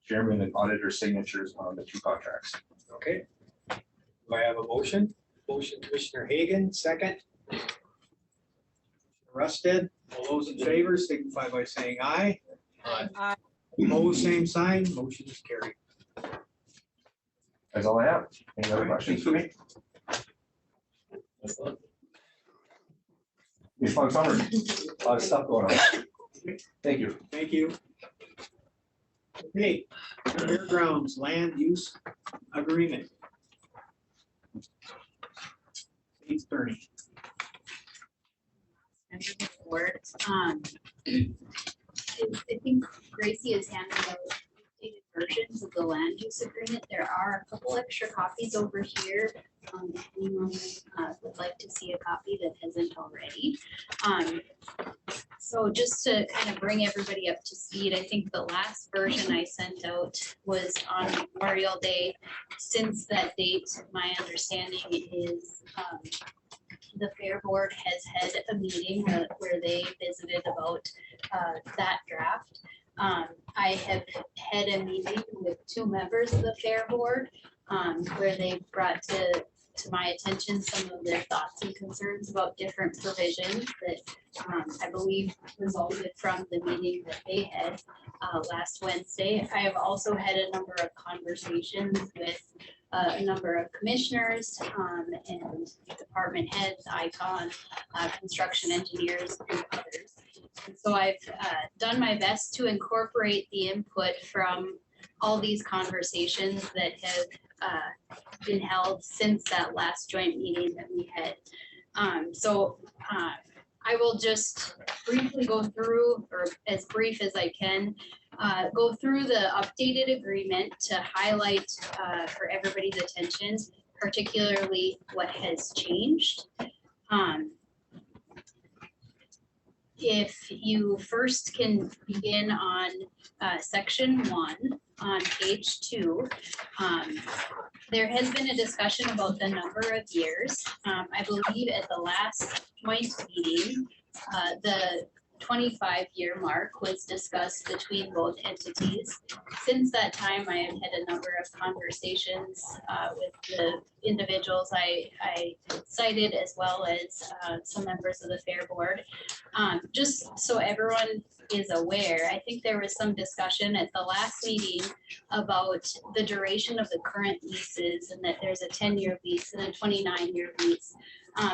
S15: chairman and auditor signatures on the 2 contracts.
S3: Okay. Do I have a motion? Motion Commissioner Hagan, second. Rusted, all those in favor signify by saying aye.
S5: Aye.
S3: Opposed, same sign, motion is carried.
S15: That's all I have. Any other questions for me? It's fun summer. A lot of stuff going on. Thank you.
S3: Thank you. Okay, fairgrounds land use agreement. State's attorney.
S16: Under the board, I think Gracie is handing out updated versions of the land use agreement. There are a couple extra copies over here. If anyone would like to see a copy that hasn't already. So just to kind of bring everybody up to speed, I think the last version I sent out was on Memorial Day. Since that date, my understanding is the Fair Board has had a meeting where they visited about that draft. I have had a meeting with 2 members of the Fair Board where they brought to my attention some of their thoughts and concerns about different provisions that I believe resulted from the meeting that they had last Wednesday. I have also had a number of conversations with a number of commissioners and department heads, ICON, construction engineers, and others. And so I've done my best to incorporate the input from all these conversations that have been held since that last joint meeting that we had. I will just briefly go through, or as brief as I can, go through the updated agreement to highlight for everybody's attention, particularly what has changed. If you first can begin on section 1 on page 2, there has been a discussion about the number of years. I believe at the last joint meeting, the 25-year mark was discussed between both entities. Since that time, I have had a number of conversations with the individuals I cited, as well as some members of the Fair Board. Just so everyone is aware, I think there was some discussion at the last meeting about the duration of the current leases, and that there's a 10-year lease and a 29-year lease.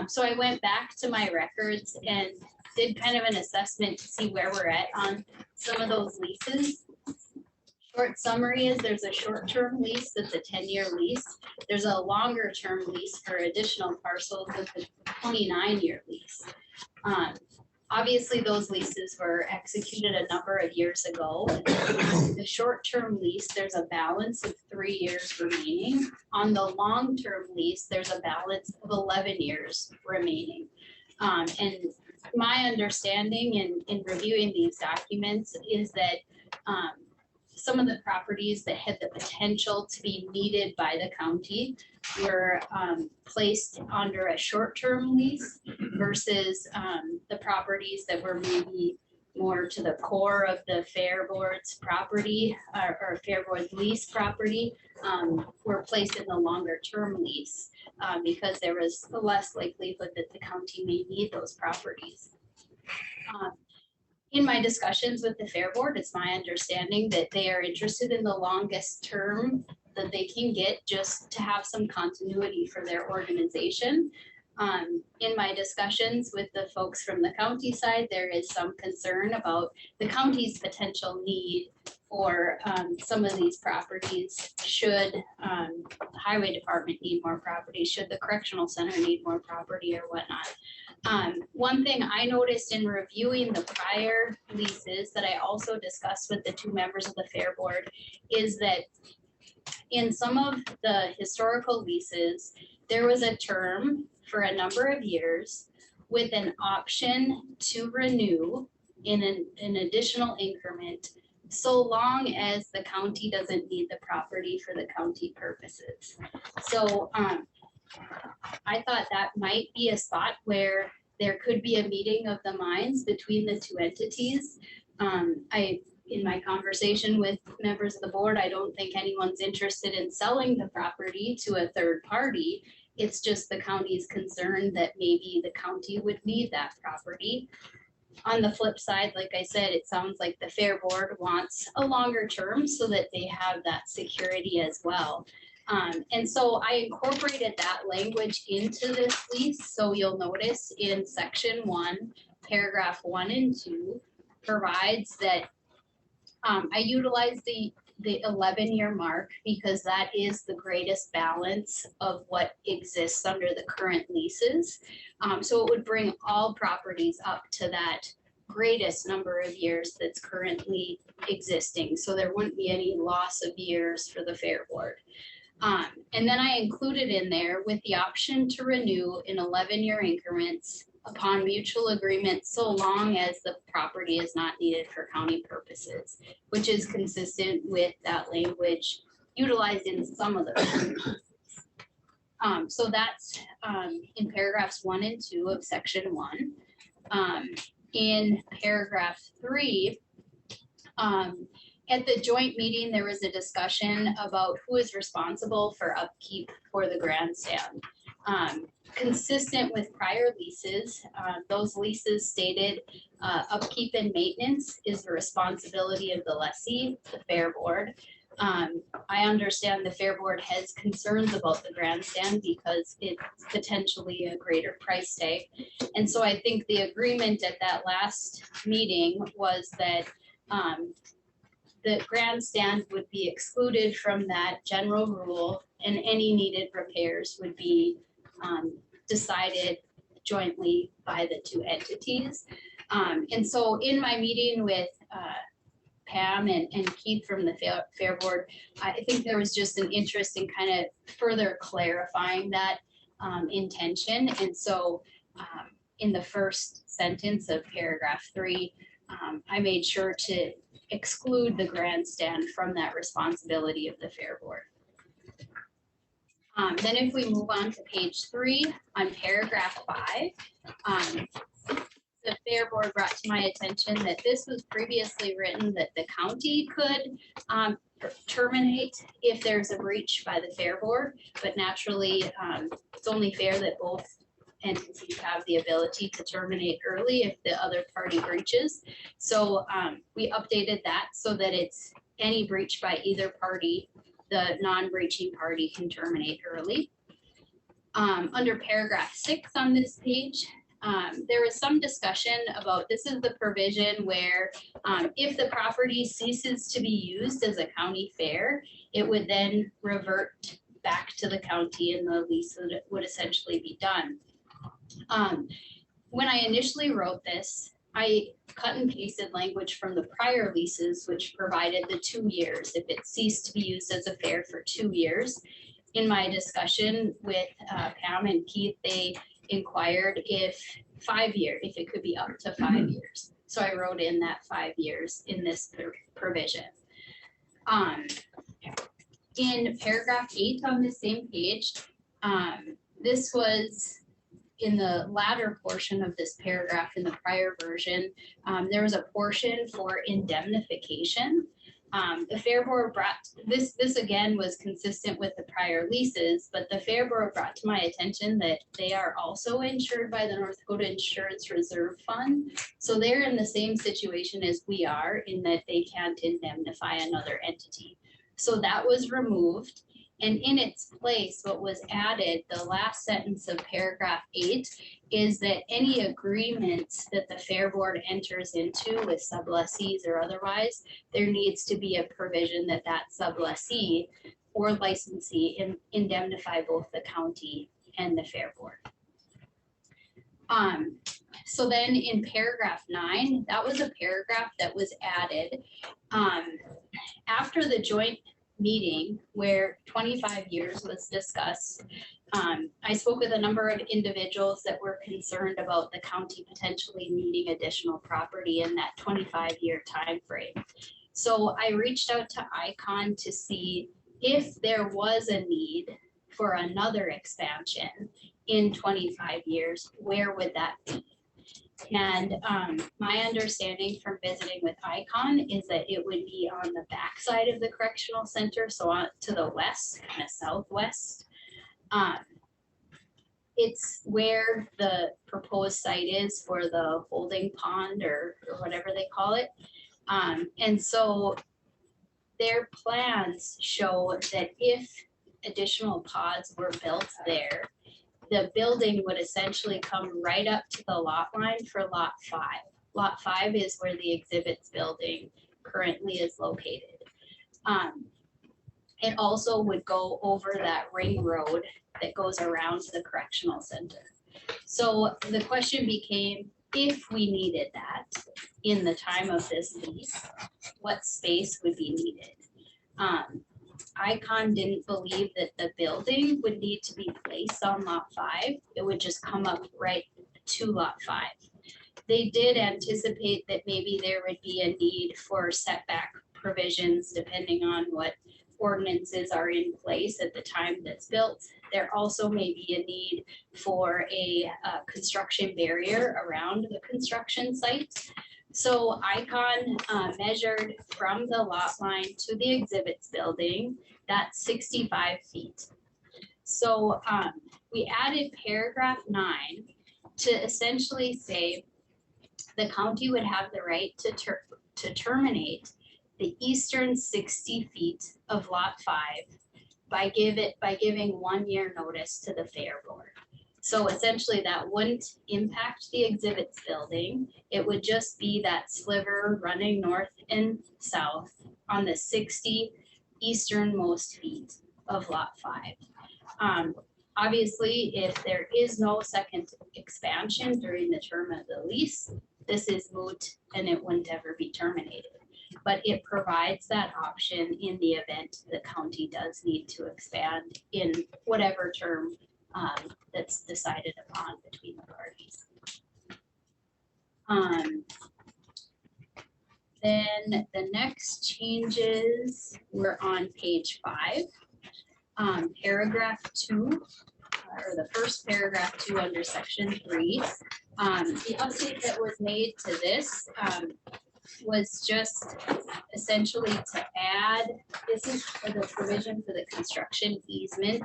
S16: So I went back to my records and did kind of an assessment to see where we're at on some of those leases. Short summary is there's a short-term lease that's a 10-year lease. There's a longer-term lease for additional parcels with a 29-year lease. Obviously, those leases were executed a number of years ago. The short-term lease, there's a balance of 3 years remaining. On the long-term lease, there's a balance of 11 years remaining. And my understanding in reviewing these documents is that some of the properties that had the potential to be needed by the county were placed under a short-term lease versus the properties that were maybe more to the core of the Fair Board's property or Fair Board's lease property were placed in the longer-term lease because there was less likelihood that the county may need those properties. In my discussions with the Fair Board, it's my understanding that they are interested in the longest term that they can get just to have some continuity for their organization. In my discussions with the folks from the county side, there is some concern about the county's potential need for some of these properties should the highway department need more property, should the correctional center need more property or whatnot. One thing I noticed in reviewing the prior leases that I also discussed with the 2 members of the Fair Board is that in some of the historical leases, there was a term for a number of years with an option to renew in an additional increment, so long as the county doesn't need the property for the county purposes. So I thought that might be a spot where there could be a meeting of the minds between the 2 entities. In my conversation with members of the board, I don't think anyone's interested in selling the property to a third party. It's just the county's concern that maybe the county would need that property. On the flip side, like I said, it sounds like the Fair Board wants a longer term so that they have that security as well. And so I incorporated that language into this lease. So you'll notice in section 1, paragraph 1 and 2 provides that I utilize the 11-year mark because that is the greatest balance of what exists under the current leases. So it would bring all properties up to that greatest number of years that's currently existing. So there wouldn't be any loss of years for the Fair Board. And then I included in there with the option to renew in 11-year increments upon mutual agreement, so long as the property is not needed for county purposes, which is consistent with that language utilized in some of the. So that's in paragraphs 1 and 2 of section 1. In paragraph 3, at the joint meeting, there was a discussion about who is responsible for upkeep for the grandstand. Consistent with prior leases, those leases stated upkeep and maintenance is the responsibility of the lessee, the Fair Board. I understand the Fair Board has concerns about the grandstand because it's potentially a greater price tag. And so I think the agreement at that last meeting was that the grandstand would be excluded from that general rule and any needed repairs would be decided jointly by the 2 entities. And so in my meeting with Pam and Keith from the Fair Board, I think there was just an interest in kind of further clarifying that intention. And so in the first sentence of paragraph 3, I made sure to exclude the grandstand from that responsibility of the Fair Board. Then if we move on to page 3 on paragraph 5, the Fair Board brought to my attention that this was previously written that the county could terminate if there's a breach by the Fair Board, but naturally, it's only fair that both entities have the ability to terminate early if the other party breaches. So we updated that so that it's any breach by either party, the non-breaching party can terminate early. Under paragraph 6 on this page, there was some discussion about, this is the provision where if the property ceases to be used as a county fair, it would then revert back to the county and the lease would essentially be done. When I initially wrote this, I cut and pasted language from the prior leases, which provided the 2 years, if it ceased to be used as a fair for 2 years. In my discussion with Pam and Keith, they inquired if 5 years, if it could be up to 5 years. So I wrote in that 5 years in this provision. In paragraph 8 on the same page, this was in the latter portion of this paragraph in the prior version. There was a portion for indemnification. The Fair Board brought, this again was consistent with the prior leases, but the Fair Board brought to my attention that they are also insured by the North Dakota Insurance Reserve Fund. So they're in the same situation as we are in that they can't indemnify another entity. So that was removed. And in its place, what was added, the last sentence of paragraph 8, is that any agreements that the Fair Board enters into with sublessees or otherwise, there needs to be a provision that that sublessee or licensee indemnify both the county and the Fair Board. So then in paragraph 9, that was a paragraph that was added after the joint meeting where 25 years was discussed. I spoke with a number of individuals that were concerned about the county potentially needing additional property in that 25-year time frame. So I reached out to ICON to see if there was a need for another expansion in 25 years, where would that be? And my understanding from visiting with ICON is that it would be on the backside of the correctional center, so on to the west, kind of southwest. It's where the proposed site is for the holding pond or whatever they call it. And so their plans show that if additional pods were built there, the building would essentially come right up to the lot line for lot 5. Lot 5 is where the exhibits building currently is located. It also would go over that ring road that goes around the correctional center. So the question became, if we needed that in the time of this lease, what space would be needed? ICON didn't believe that the building would need to be placed on lot 5. It would just come up right to lot 5. They did anticipate that maybe there would be a need for setback provisions depending on what ordinances are in place at the time that's built. There also may be a need for a construction barrier around the construction site. So ICON measured from the lot line to the exhibits building, that's 65 feet. So we added paragraph 9 to essentially say the county would have the right to terminate the eastern 60 feet of lot 5 by giving 1 year notice to the Fair Board. So essentially that wouldn't impact the exhibits building. It would just be that sliver running north and south on the 60 easternmost feet of lot 5. Obviously, if there is no second expansion during the term of the lease, this is moot and it wouldn't ever be terminated. but it provides that option in the event the county does need to expand in whatever term that's decided upon between the parties. Then the next changes were on page 5, paragraph 2, or the first paragraph 2 under section 3. The update that was made to this was just essentially to add, this is for the provision for the construction easement.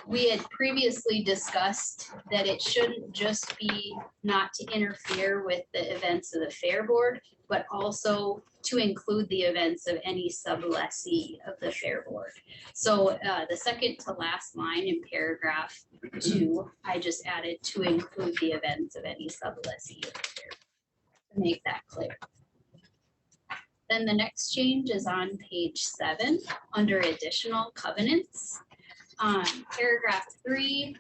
S16: We had previously discussed that it shouldn't just be not to interfere with the events of the Fair Board, but also to include the events of any sublessee of the Fair Board. So the second to last line in paragraph 2, I just added to include the events of any sublessee of the Fair Board, to make that clear. Then the next change is on page 7 under additional covenants. Paragraph 3,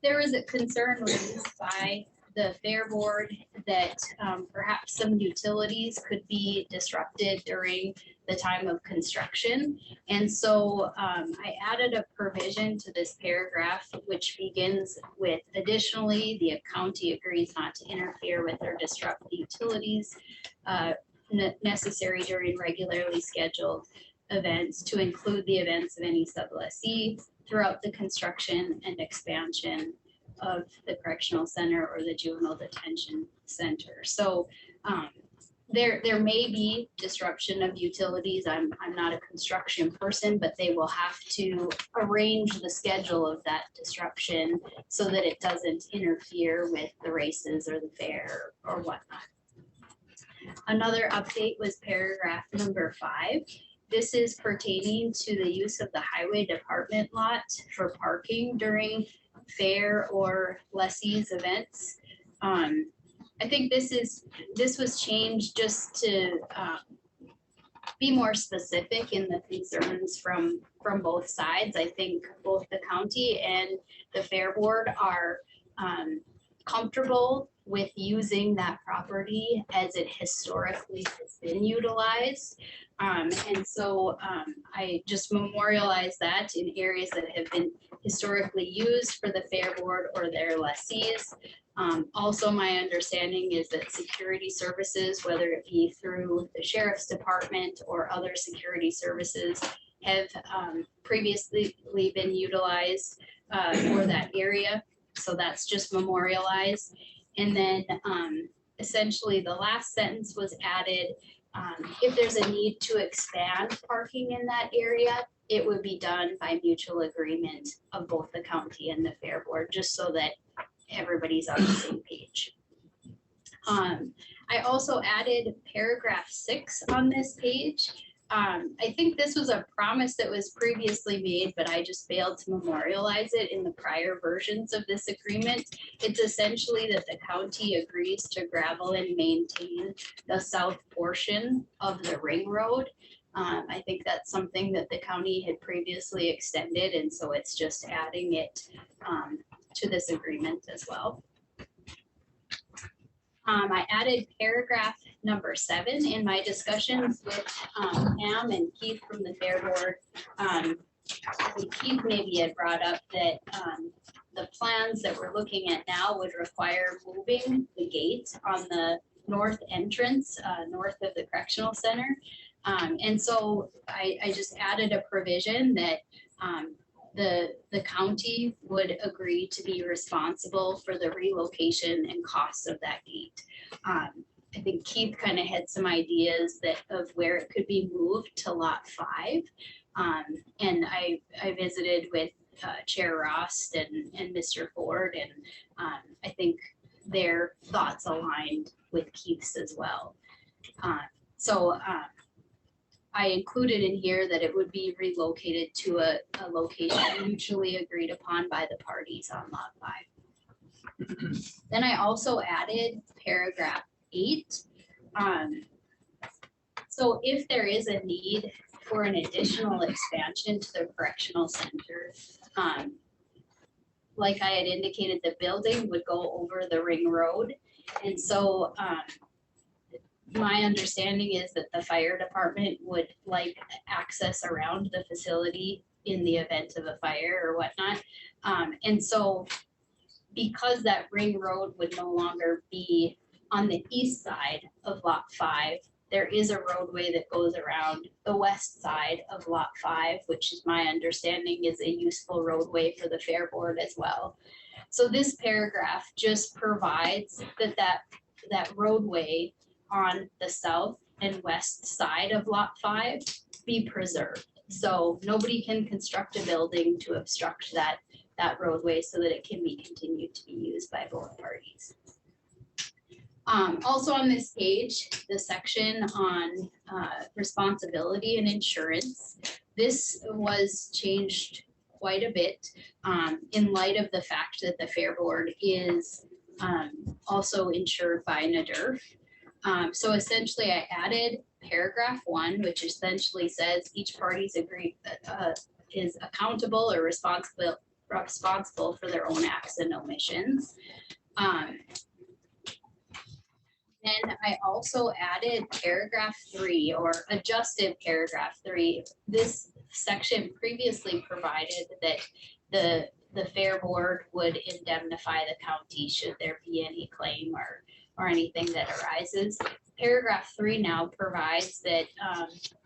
S16: there was a concern raised by the Fair Board that perhaps some utilities could be disrupted during the time of construction. And so I added a provision to this paragraph, which begins with, additionally, the county agrees not to interfere with or disrupt the utilities necessary during regularly scheduled events, to include the events of any sublessee throughout the construction and expansion of the correctional center or the juvenile detention center. So there may be disruption of utilities. I'm not a construction person, but they will have to arrange the schedule of that disruption so that it doesn't interfere with the races or the fair or whatnot. Another update was paragraph number 5. This is pertaining to the use of the highway department lot for parking during fair or lessees events. I think this was changed just to be more specific in the concerns from both sides. I think both the county and the Fair Board are comfortable with using that property as it historically has been utilized. And so I just memorialize that in areas that have been historically used for the Fair Board or their lessees. Also, my understanding is that security services, whether it be through the Sheriff's Department or other security services, have previously been utilized for that area. So that's just memorialized. And then essentially the last sentence was added. If there's a need to expand parking in that area, it would be done by mutual agreement of both the county and the Fair Board, just so that everybody's on the same page. I also added paragraph 6 on this page. I think this was a promise that was previously made, but I just failed to memorialize it in the prior versions of this agreement. It's essentially that the county agrees to gravel and maintain the south portion of the ring road. I think that's something that the county had previously extended, and so it's just adding it to this agreement as well. I added paragraph number 7 in my discussions with Pam and Keith from the Fair Board. I think Keith maybe had brought up that the plans that we're looking at now would require moving the gate on the north entrance, north of the correctional center. And so I just added a provision that the county would agree to be responsible for the relocation and costs of that gate. I think Keith kind of had some ideas of where it could be moved to lot 5. And I visited with Chair Rost and Mr. Ford, and I think their thoughts aligned with Keith's as well. So I included in here that it would be relocated to a location mutually agreed upon by the parties on lot 5. Then I also added paragraph 8. So if there is a need for an additional expansion to the correctional center, like I had indicated, the building would go over the ring road. And so my understanding is that the fire department would like access around the facility in the event of a fire or whatnot. And so because that ring road would no longer be on the east side of lot 5, there is a roadway that goes around the west side of lot 5, which is my understanding is a useful roadway for the Fair Board as well. So this paragraph just provides that roadway on the south and west side of lot 5 be preserved. So nobody can construct a building to obstruct that roadway so that it can be continued to be used by both parties. Also on this page, the section on responsibility and insurance, this was changed quite a bit in light of the fact that the Fair Board is also insured by NADERF. So essentially I added paragraph 1, which essentially says each party's is accountable or responsible for their own acts and omissions. Then I also added paragraph 3 or adjusted paragraph 3. This section previously provided that the Fair Board would indemnify the county should there be any claim or anything that arises. Paragraph 3 now provides that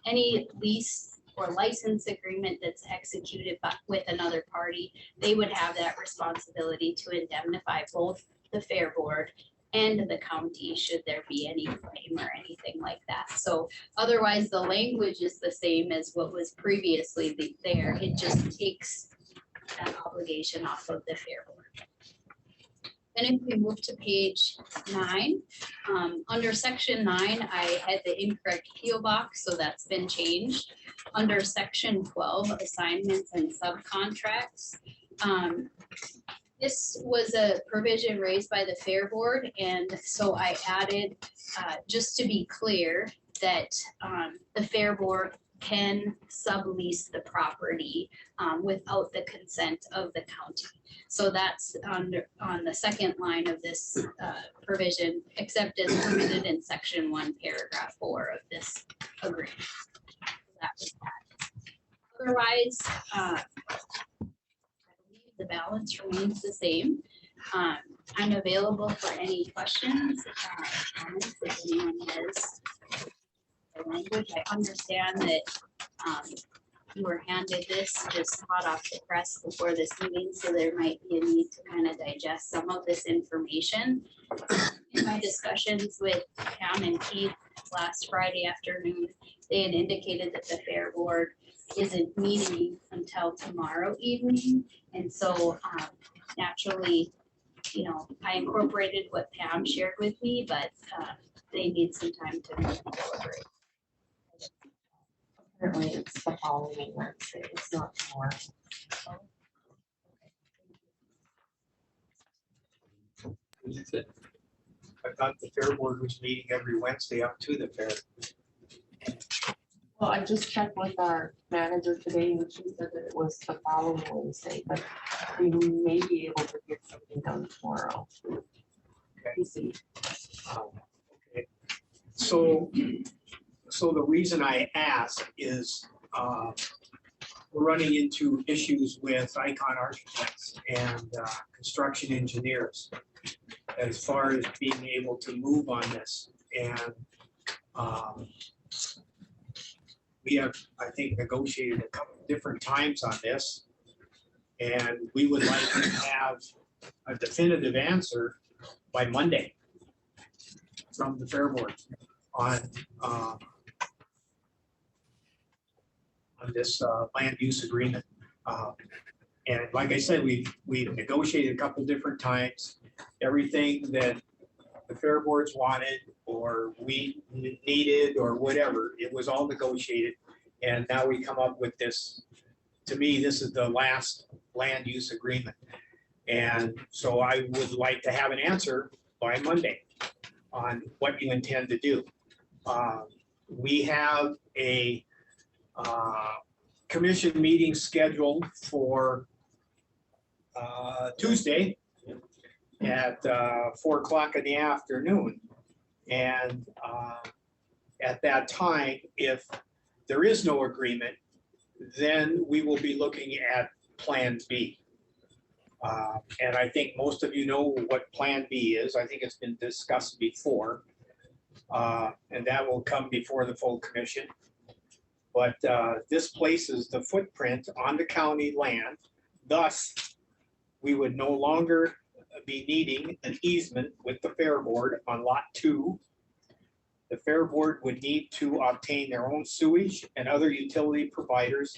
S16: any lease or license agreement that's executed with another party, they would have that responsibility to indemnify both the Fair Board and the county should there be any claim or anything like that. So otherwise, the language is the same as what was previously there. It just takes that obligation off of the Fair Board. Then if we move to page 9, under section 9, I had the incorrect PO box, so that's been changed. Under section 12, assignments and subcontracts. This was a provision raised by the Fair Board, and so I added, just to be clear, that the Fair Board can sublease the property without the consent of the county. So that's on the second line of this provision, except as permitted in section 1, paragraph 4 of this agreement. That was that. Otherwise, the balance remains the same. I'm available for any questions, comments if anyone has the language. I understand that you were handed this just hot off the press before this meeting, so there might be a need to kind of digest some of this information. In my discussions with Pam and Keith last Friday afternoon, they had indicated that the Fair Board isn't meeting until tomorrow evening. And so naturally, you know, I incorporated what Pam shared with me, but they need some time to deliberate.
S1: Apparently it's the following Wednesday, it's not tomorrow.
S3: I thought the Fair Board was meeting every Wednesday up to the fair.
S1: Well, I just checked with our manager today and she said that it was the following Wednesday, but we may be able to get something done tomorrow.
S3: Okay.
S1: You see.
S3: Okay. So the reason I ask is we're running into issues with Icon Architects and construction engineers as far as being able to move on this. And we have, I think, negotiated a couple of different times on this. And we would like to have a definitive answer by Monday from the Fair Board on this land use agreement. And like I said, we've negotiated a couple different times. Everything that the Fair Boards wanted or we needed or whatever, it was all negotiated. And now we come up with this. To me, this is the last land use agreement. And so I would like to have an answer by Monday on what you intend to do. We have a commission meeting scheduled for Tuesday at 4 o'clock in the afternoon. And at that time, if there is no agreement, then we will be looking at Plan B. And I think most of you know what Plan B is. I think it's been discussed before. And that will come before the full commission. But this places the footprint on the county land. Thus, we would no longer be needing an easement with the Fair Board on Lot 2. The Fair Board would need to obtain their own sewage and other utility providers,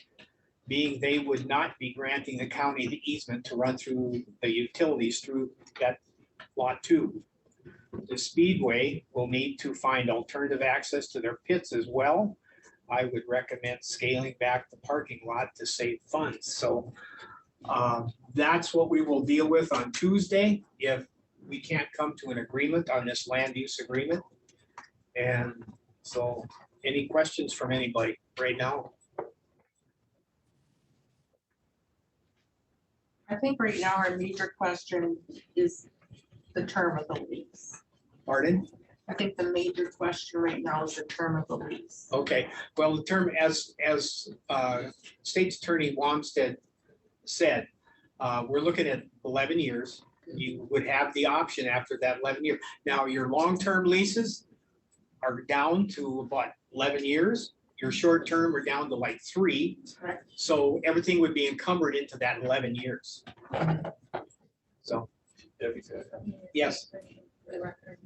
S3: being they would not be granting the county the easement to run through the utilities through that Lot 2. The Speedway will need to find alternative access to their pits as well. I would recommend scaling back the parking lot to save funds. So that's what we will deal with on Tuesday if we can't come to an agreement on this land use agreement. And so any questions from anybody right now?
S11: I think right now our major question is the term of the lease.
S3: Pardon?
S11: I think the major question right now is the term of the lease.
S3: Okay, well, the term as State's Attorney Wamstead said, we're looking at 11 years. You would have the option after that 11 year. Now, your long-term leases are down to about 11 years. Your short-term are down to like 3.
S11: Correct.
S3: So everything would be encumbered into that 11 years. So, yes,
S4: For the record,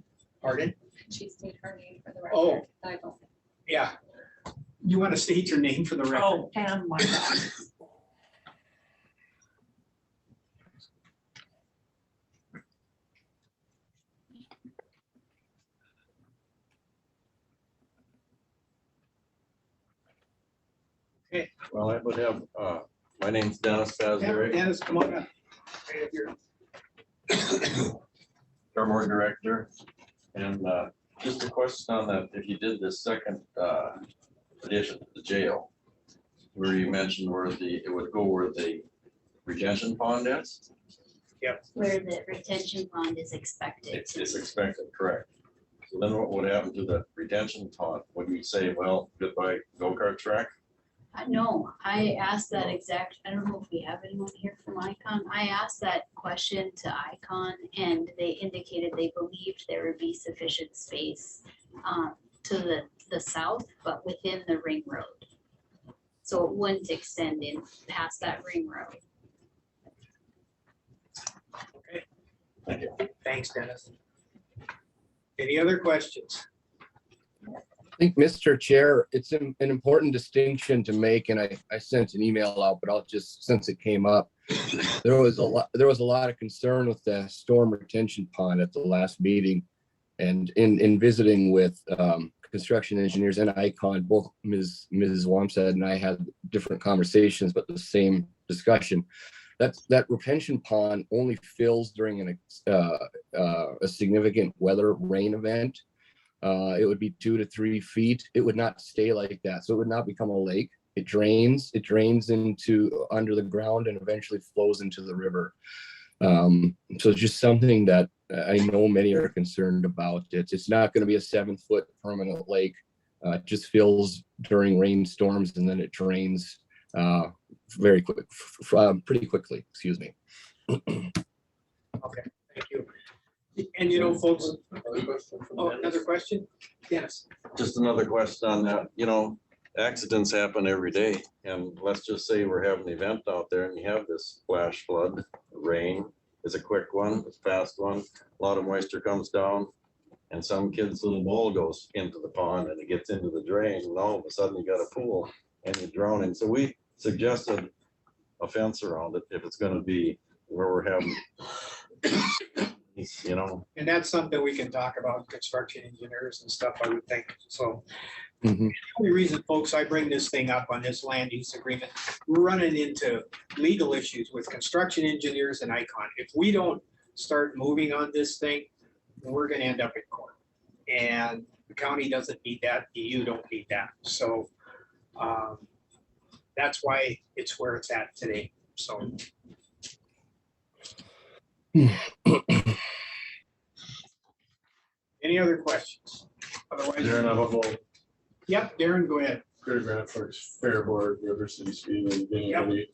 S3: pardon?
S4: she stated her name for the
S3: Oh.
S4: record. I don't.
S3: Yeah. You want to state your name for the record?
S11: Oh, Pam, my God.
S6: Well, I would have, my name's Dennis Fazbear,
S3: Dennis, come on up. Right up here.
S6: Stormwater Director. And just a question on that, if you did this second addition to the jail, where you mentioned where it would go where the retention pond is?
S16: Where the retention pond is expected.
S6: It's expected, correct. So then what would happen to the retention pond? Would we say, well, goodbye go-kart track?
S16: No, I asked that exact, I don't know if we have anyone here from Icon. I asked that question to Icon and they indicated they believed there would be sufficient space to the south, but within the ring road. So it wouldn't extend in past that ring road.
S3: Okay. Thank you. Thanks, Dennis. Any other questions?
S14: I think, Mr. Chair, it's an important distinction to make, and I sent an email out, but I'll just, since it came up, there was a lot of concern with the storm retention pond at the last meeting. And in visiting with construction engineers and Icon, both Mrs. Wamstead and I had different conversations, but the same discussion. That retention pond only fills during a significant weather rain event. It would be 2 to 3 feet. It would not stay like that. So it would not become a lake. It drains into under the ground and eventually flows into the river. So it's just something that I know many are concerned about. It's not going to be a 7-foot permanent lake. It just fills during rainstorms and then it drains very quick, pretty quickly, excuse me.
S3: Okay, thank you. And you know, folks, oh, another question? Yes.
S6: Just another question on that, accidents happen every day. And let's just say we're having an event out there and you have this flash flood, rain is a quick one, it's a fast one. A lot of moisture comes down and some kid's little ball goes into the pond and it gets into the drain and all of a sudden you got a pool and you're drowning. So we suggested a fence around it if it's gonna be where we're having,
S3: And that's something we can talk about, construction engineers and stuff, I would think. So
S14: Mhm.
S3: the only reason, folks, I bring this thing up on this land use agreement, we're running into legal issues with construction engineers and Icon. If we don't start moving on this thing, we're gonna end up in court. And the county doesn't need that, you don't need that. So that's why it's where it's at today, so. Any other questions? Otherwise.
S2: Darren, I have a vote.
S3: Yep, Darren, go ahead.
S2: Greater Grand Forks Fair Board, River City Speedway, getting
S3: Yep.
S2: ready.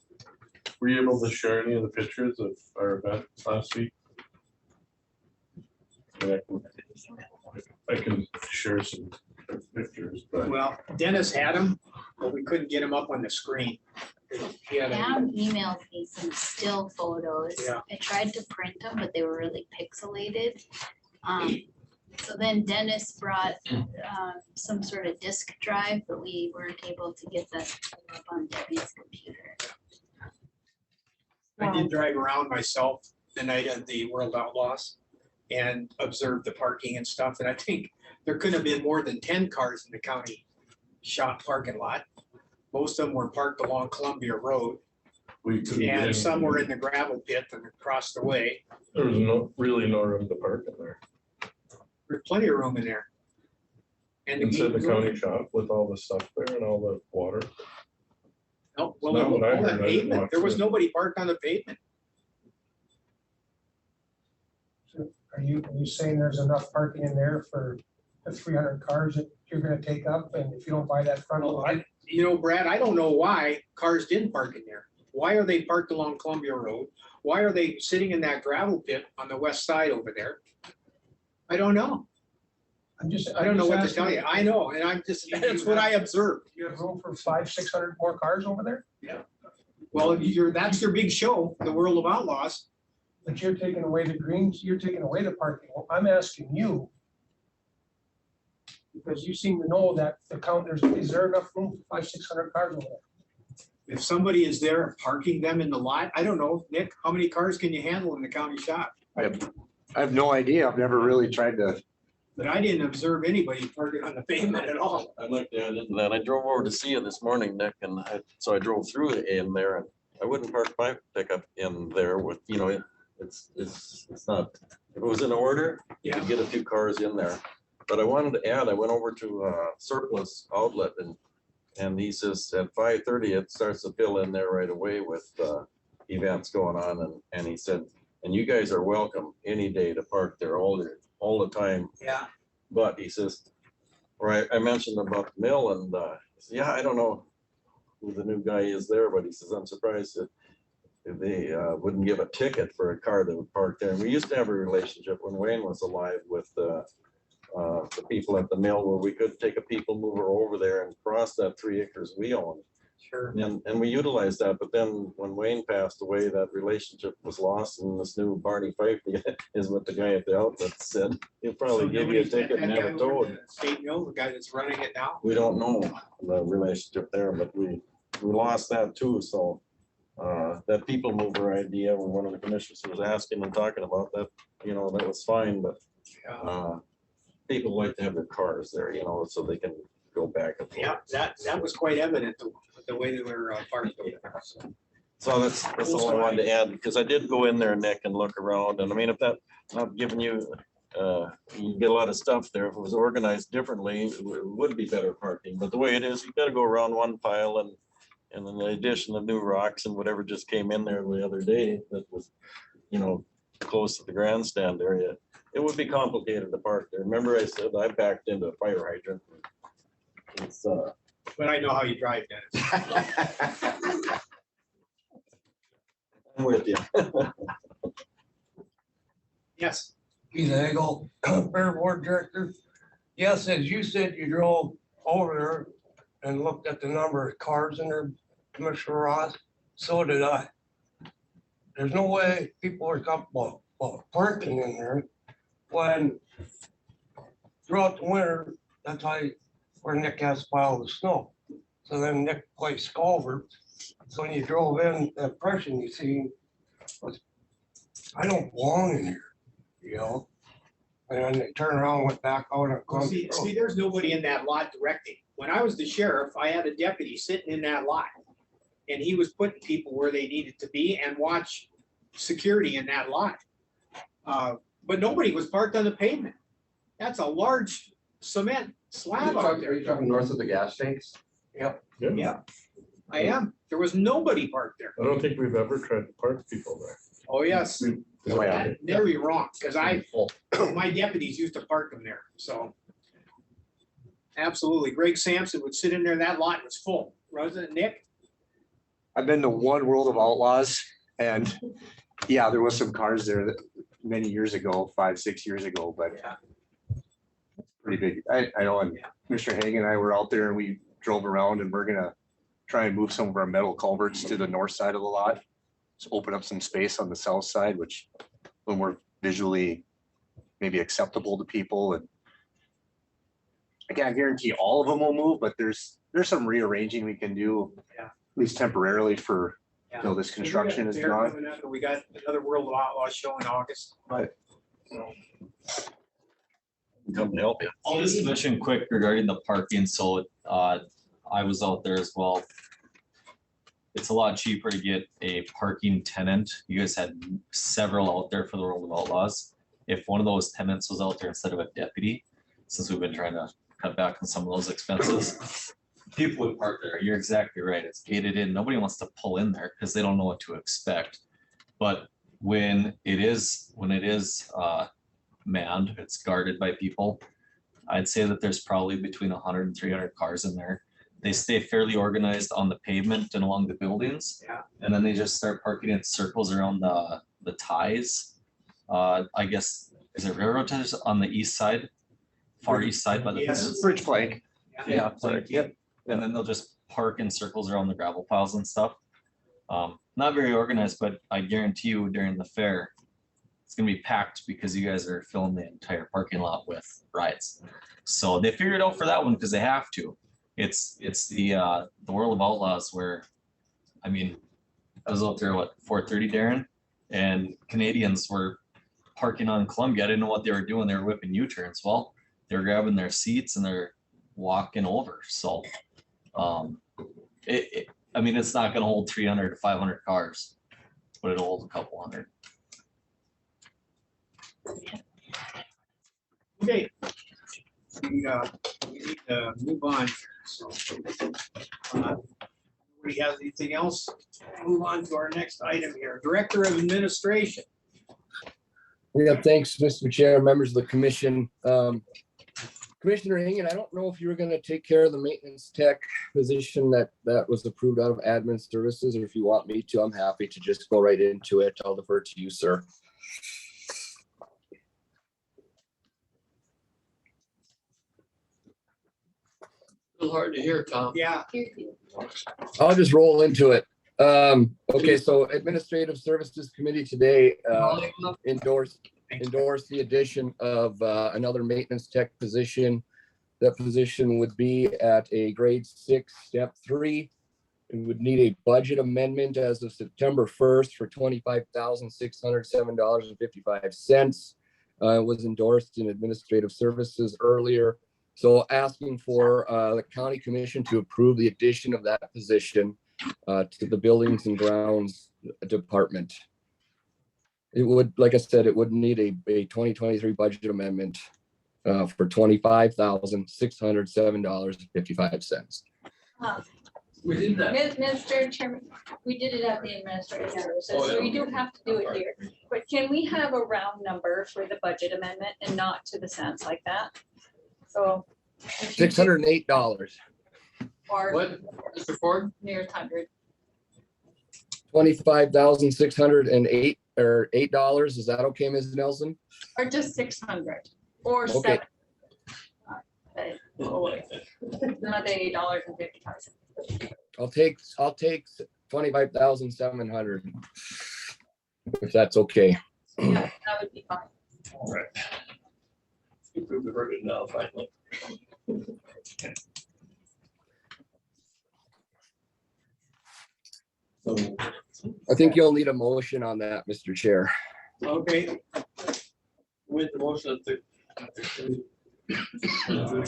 S2: Were you able to share any of the pictures of our event last week? And I can share some pictures, but
S3: Well, Dennis had them, but we couldn't get them up on the screen. He had a-
S16: Pam emailed me some still photos.
S3: Yeah.
S16: I tried to print them, but they were really pixelated. So then Dennis brought some sort of disk drive, but we weren't able to get that up on Debbie's computer.
S3: I did drive around myself the night of the World Outlaws and observed the parking and stuff, and I think there couldn't have been more than 10 cars in the county shop parking lot. Most of them were parked along Columbia Road,
S2: we couldn't get
S3: and
S2: in.
S3: some were in the gravel pit and across the way.
S2: There was really no room to park in there.
S3: There's plenty of room in there. And
S2: Inside the county shop with all the stuff there and all the water.
S3: No, well,
S2: Not what I
S3: all that
S2: heard, I didn't
S3: pavement,
S2: watch
S3: there was
S2: it.
S3: nobody parked on the pavement.
S17: Are you saying there's enough parking in there for the 300 cars that you're gonna take up, and if you don't buy that front
S3: Well,
S17: lot?
S3: You know, Brad, I don't know why cars didn't park in there. Why are they parked along Columbia Road? Why are they sitting in that gravel pit on the west side over there? I don't know. I don't know what to tell you. I know, and I'm just, that's what I observed.
S17: You have room for 500-600 more cars over there?
S3: Well, that's your big show, the World of Outlaws.
S17: But you're taking away the greens, you're taking away the parking. Well, I'm asking you, because you seem to know that the counters, is there enough room for 500-600 cars over there?
S3: If somebody is there parking them in the lot, I don't know, Nick, how many cars can you handle in the county shop?
S18: I have no idea. I've never really tried to.
S3: But I didn't observe anybody parking on the pavement at all.
S6: I'd like to add into that. I drove over to see you this morning, Nick, and so I drove through in there and I wouldn't park my pickup in there with, it's not, if it was in order, you could get a few cars in there. But I wanted to add, I went over to Surplus Outlet and he says at 5:30, it starts to fill in there right away with events going on. And he said, and you guys are welcome any day to park there all the time.
S3: Yeah.
S6: But he says, right, I mentioned about the mill and he said, yeah, I don't know who the new guy is there, but he says, I'm surprised that they wouldn't give a ticket for a car that would park there. And we used to have a relationship when Wayne was alive with the people at the mill where we could take a people mover over there and cross that 3 acres we own.
S3: Sure.
S6: And we utilized that, but then when Wayne passed away, that relationship was lost, and this new Barney Fife is what the guy at the outlet said. He'll probably give you a ticket and have it towed.
S3: State Mill, the guy that's running it now.
S6: We don't know the relationship there, but we lost that too, so that people mover idea, when one of the commissioners was asking and talking about that, that was fine, but people like to have their cars there, so they can go back and forth.
S3: Yeah, that was quite evident, the way they were parked over there.
S6: So that's all I wanted to add, because I did go in there, Nick, and look around, and I mean, if that, not giving you, you get a lot of stuff there. If it was organized differently, it would be better parking, but the way it is, you gotta go around one pile and in addition, the new rocks and whatever just came in there the other day that was, close to the grandstand area. It would be complicated to park there. Remember I said I backed into a fire hydrant. It's
S3: But I know how you drive, Dennis.
S6: I'm with you.
S3: Yes.
S19: Keith Hagel, Fair Board Director. Yes, as you said, you drove over there and looked at the number of cars in there, Commissioner Ross. So did I. There's no way people are comfortable about parking in there when throughout the winter, that's where Nick has a pile of snow. So then Nick placed culverts. So when you drove in, the impression you see was, I don't belong in here, And then they turn around and went back out and
S3: Well, see, there's nobody in that lot directing. When I was the sheriff, I had a deputy sitting in that lot. And he was putting people where they needed to be and watch security in that lot. But nobody was parked on the pavement. That's a large cement slab out there.
S14: Are you talking north of the gas tanks?
S19: Yep.
S3: Yeah, I am. There was nobody parked there.
S2: I don't think we've ever tried to park people there.
S3: Oh, yes.
S14: Oh, yeah.
S3: Never be wrong, because my deputies used to park them there, so. Absolutely. Greg Sampson would sit in there, that lot was full, wasn't it, Nick?
S18: I've been to one World of Outlaws and yeah, there was some cars there that many years ago, 5-6 years ago, but pretty big. I know, and Mr. Hagan and I were out there and we drove around and we're gonna try and move some of our metal culverts to the north side of the lot. Just open up some space on the south side, which a little more visually maybe acceptable to people. And I can't guarantee all of them will move, but there's some rearranging we can do, at least temporarily for until this construction is done.
S3: We got another World of Outlaws show in August, but.
S20: Come to help you. I'll just mention quick regarding the parking. So I was out there as well. It's a lot cheaper to get a parking tenant. You guys had several out there for the World of Outlaws. If one of those tenants was out there instead of a deputy, since we've been trying to cut back on some of those expenses, people would park there. You're exactly right. It's gated in. Nobody wants to pull in there because they don't know what to expect. But when it is manned, it's guarded by people, I'd say that there's probably between 100 and 300 cars in there. They stay fairly organized on the pavement and along the buildings. And then they just start parking in circles around the ties. I guess, is it railroad ties on the east side? Far east side by the fence?
S18: Bridge plank.
S20: Yeah, plank, yep. And then they'll just park in circles around the gravel piles and stuff. Not very organized, but I guarantee you during the fair, it's gonna be packed because you guys are filling the entire parking lot with rides. So they figured it out for that one because they have to. It's the World of Outlaws where, I mean, I was out there, what, 4:30, Darren? And Canadians were parking on Columbia. I didn't know what they were doing. They were whipping U-turns. Well, they're grabbing their seats and they're walking over. So I mean, it's not gonna hold 300 to 500 cars, but it'll hold a couple hundred.
S3: Okay. We need to move on. So, nobody has anything else? Move on to our next item here. Director of Administration.
S14: Yeah, thanks, Mr. Chair, members of the commission. Commissioner Hagan, I don't know if you were gonna take care of the maintenance tech position that was approved out of admin services, or if you want me to, I'm happy to just go right into it. I'll defer to you, sir.
S6: Hard to hear, Tom.
S3: Yeah.
S14: I'll just roll into it. Okay, so Administrative Services Committee today endorsed the addition of another maintenance tech position. That position would be at a grade 6, step 3. It would need a budget amendment as of September 1st for $25,607.55. It was endorsed in Administrative Services earlier. So asking for the county commission to approve the addition of that position to the Buildings and Grounds Department. It would, like I said, it would need a 2023 budget amendment for $25,607.55.
S8: We did that.
S4: Mr. Chairman, we did it at the administrative services,
S8: Oh, yeah.
S4: so we do have to do it here. But can we have a round number for the budget amendment and not to the cents like that? So.
S14: $608.
S4: Or.
S6: What, Mr. Ford?
S4: Near 100.
S14: $25,608 or $8. Is that okay, Ms. Nelson?
S4: Or just 600 or
S14: Okay.
S4: 7. Not $80.55.
S14: I'll take 25,700. If that's okay.
S4: Yeah, that would be fine.
S6: All right. Improve the version now, finally. So,
S14: I think you'll need a motion on that, Mr. Chair.
S3: Okay.
S6: with the motion at the.
S8: No.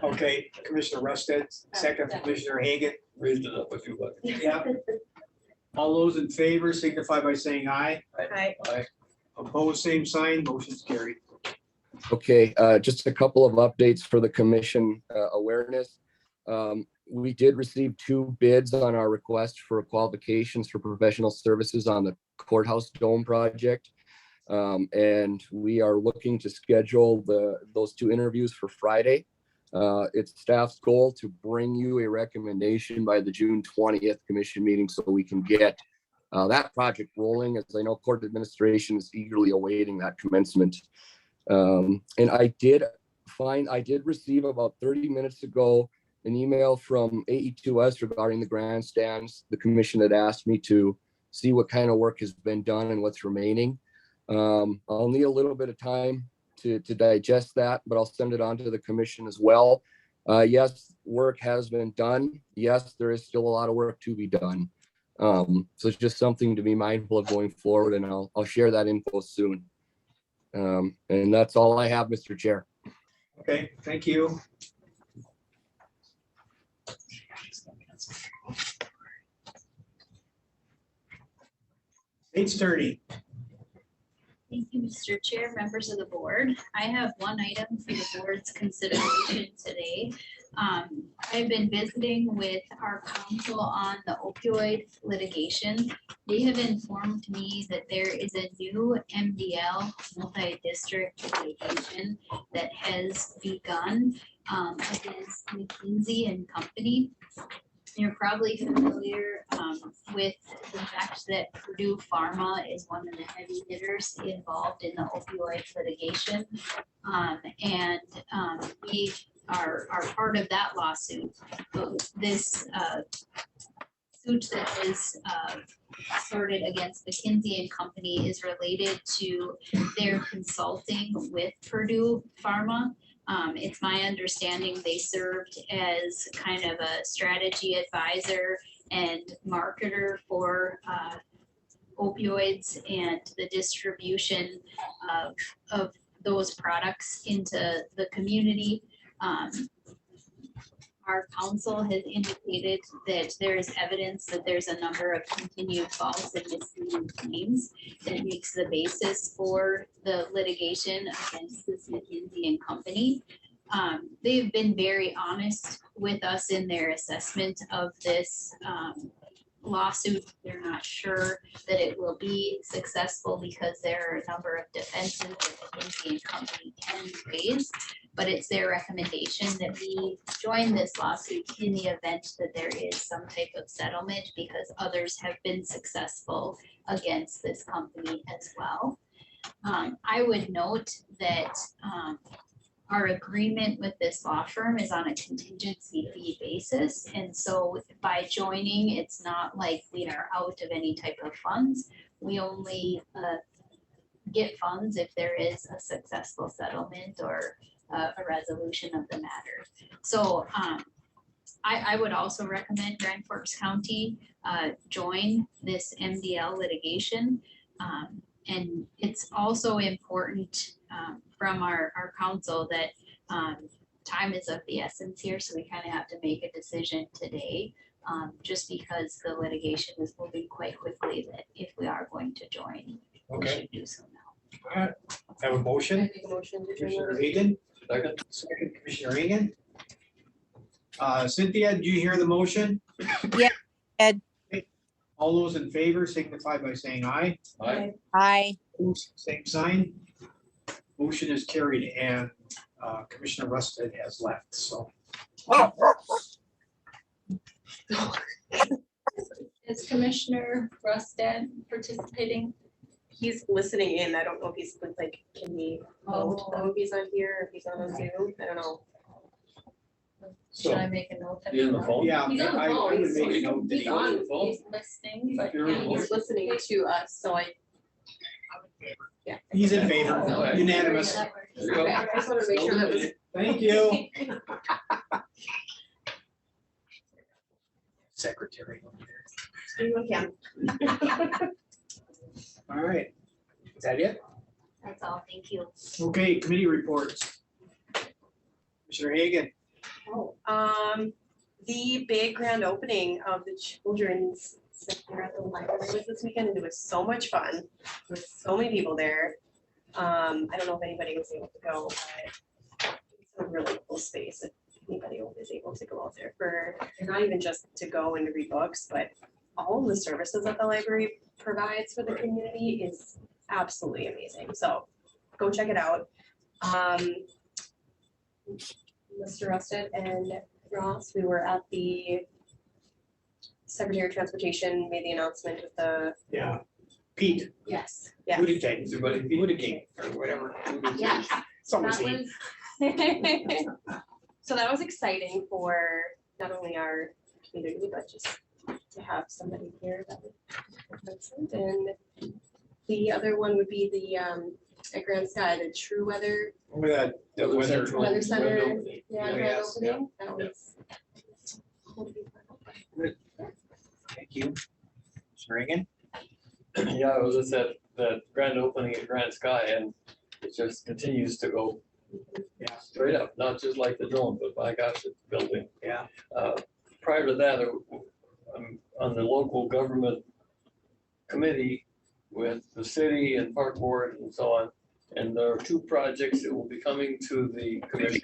S3: Okay, Commissioner Rusted, second Commissioner Hagan.
S6: Raised it up a few bucks.
S3: Yeah. All those in favor signify by saying aye.
S4: Aye.
S3: Opposed, same sign, motion's carried.
S14: Okay, just a couple of updates for the commission awareness. we did receive 2 bids on our request for qualifications for professional services on the courthouse dome project. And we are looking to schedule those 2 interviews for Friday. It's staff's goal to bring you a recommendation by the June 20th commission meeting so we can get that project rolling, as I know court administration is eagerly awaiting that commencement. And I did receive about 30 minutes ago an email from AE2S regarding the grandstands. The commission had asked me to see what kind of work has been done and what's remaining. I'll need a little bit of time to digest that, but I'll send it on to the commission as well. Yes, work has been done. Yes, there is still a lot of work to be done. So it's just something to be mindful of going forward, and I'll share that info soon. And that's all I have, Mr. Chair.
S3: Okay, thank you. State's Attorney.
S16: Thank you, Mr. Chair, members of the board. I have one item for the board's consideration today. I've been visiting with our counsel on the opioid litigation. They have informed me that there is a new MDL multi-district litigation that has begun against McKinsey and Company. You're probably familiar with the fact that Purdue Pharma is one of the heavy hitters involved in the opioid litigation. We are part of that lawsuit. This suit that is sorted against McKinsey and Company is related to their consulting with Purdue Pharma. It's my understanding they served as kind of a strategy advisor and marketer for opioids and the distribution of those products into the community. Our counsel has indicated that there is evidence that there's a number of continued false and misleading claims that makes the basis for the litigation against this McKinsey and Company. They've been very honest with us in their assessment of this lawsuit. They're not sure that it will be successful because there are a number of defenses that McKinsey and Company can raise. But it's their recommendation that we join this lawsuit in the event that there is some type of settlement, because others have been successful against this company as well. I would note that our agreement with this law firm is on a contingency fee basis. And so by joining, it's not like we are out of any type of funds. We only get funds if there is a successful settlement or a resolution of the matter. So I would also recommend Grand Forks County join this MDL litigation. And it's also important from our counsel that time is of the essence here. So we kind of have to make a decision today, just because the litigation is moving quite quickly, that if we are going to join, we should do so now.
S3: All right, have a motion.
S1: Make a motion to
S3: Commissioner
S1: join.
S3: Reagan. Second, Commissioner Reagan. Cynthia, did you hear the motion?
S5: Yeah, Ed.
S3: All those in favor signify by saying aye.
S20: Aye.
S5: Aye.
S3: Same sign. Motion is carried, and Commissioner Rusted has left, so.
S4: Is Commissioner Rustad participating?
S1: He's listening in. I don't know if he's like, can he vote though if he's on here, if he's on Zoom? I don't know.
S4: Should I make a note? that
S20: He on the
S4: he's
S20: phone?
S3: Yeah,
S1: He's on the
S3: I
S1: phone.
S3: would make a note that
S1: He's
S3: he
S1: on.
S3: on the phone.
S4: He's listening, but
S20: You're
S4: can
S1: He's listening to us, so yeah.
S3: He's in favor, unanimous.
S4: That works.
S1: Okay, I just wanted to make sure that was.
S3: Thank you.
S8: Secretary.
S1: Yeah.
S3: All right, is that it?
S16: That's all, thank you.
S3: Okay, committee reports. Commissioner Hagan.
S1: The big grand opening of the children's center at the library was this weekend, and it was so much fun, with so many people there. I don't know if anybody was able to go, but it's a really cool space.
S21: anybody is able to go out there for, not even just to go and to read books, but all of the services that the library provides for the community is absolutely amazing. So go check it out. Mr. Rusted and Ross, we were at the Secretary of Transportation made the announcement with the.
S3: Yeah, Pete.
S21: Yes, yes.
S3: Buttigieg, or whatever.
S21: Yes.
S3: It's always
S21: That
S3: Pete.
S21: was- So that was exciting for not only our community, but just to have somebody here that would present. And the other one would be the at Grand Sky, the True Weather
S3: With the weather.
S21: Weather Center.
S3: opening.
S21: Yeah, grand
S3: Yes, yeah.
S21: opening. That was.
S3: Thank you. Mr. Reagan?
S6: Yeah, I was just at that grand opening at Grand Sky and it just continues to go straight up, not just like the drone, but my gosh, it's building.
S3: Yeah.
S6: Prior to that, I'm on the local government committee with the city and park board and so on. And there are two projects that will be coming to the commission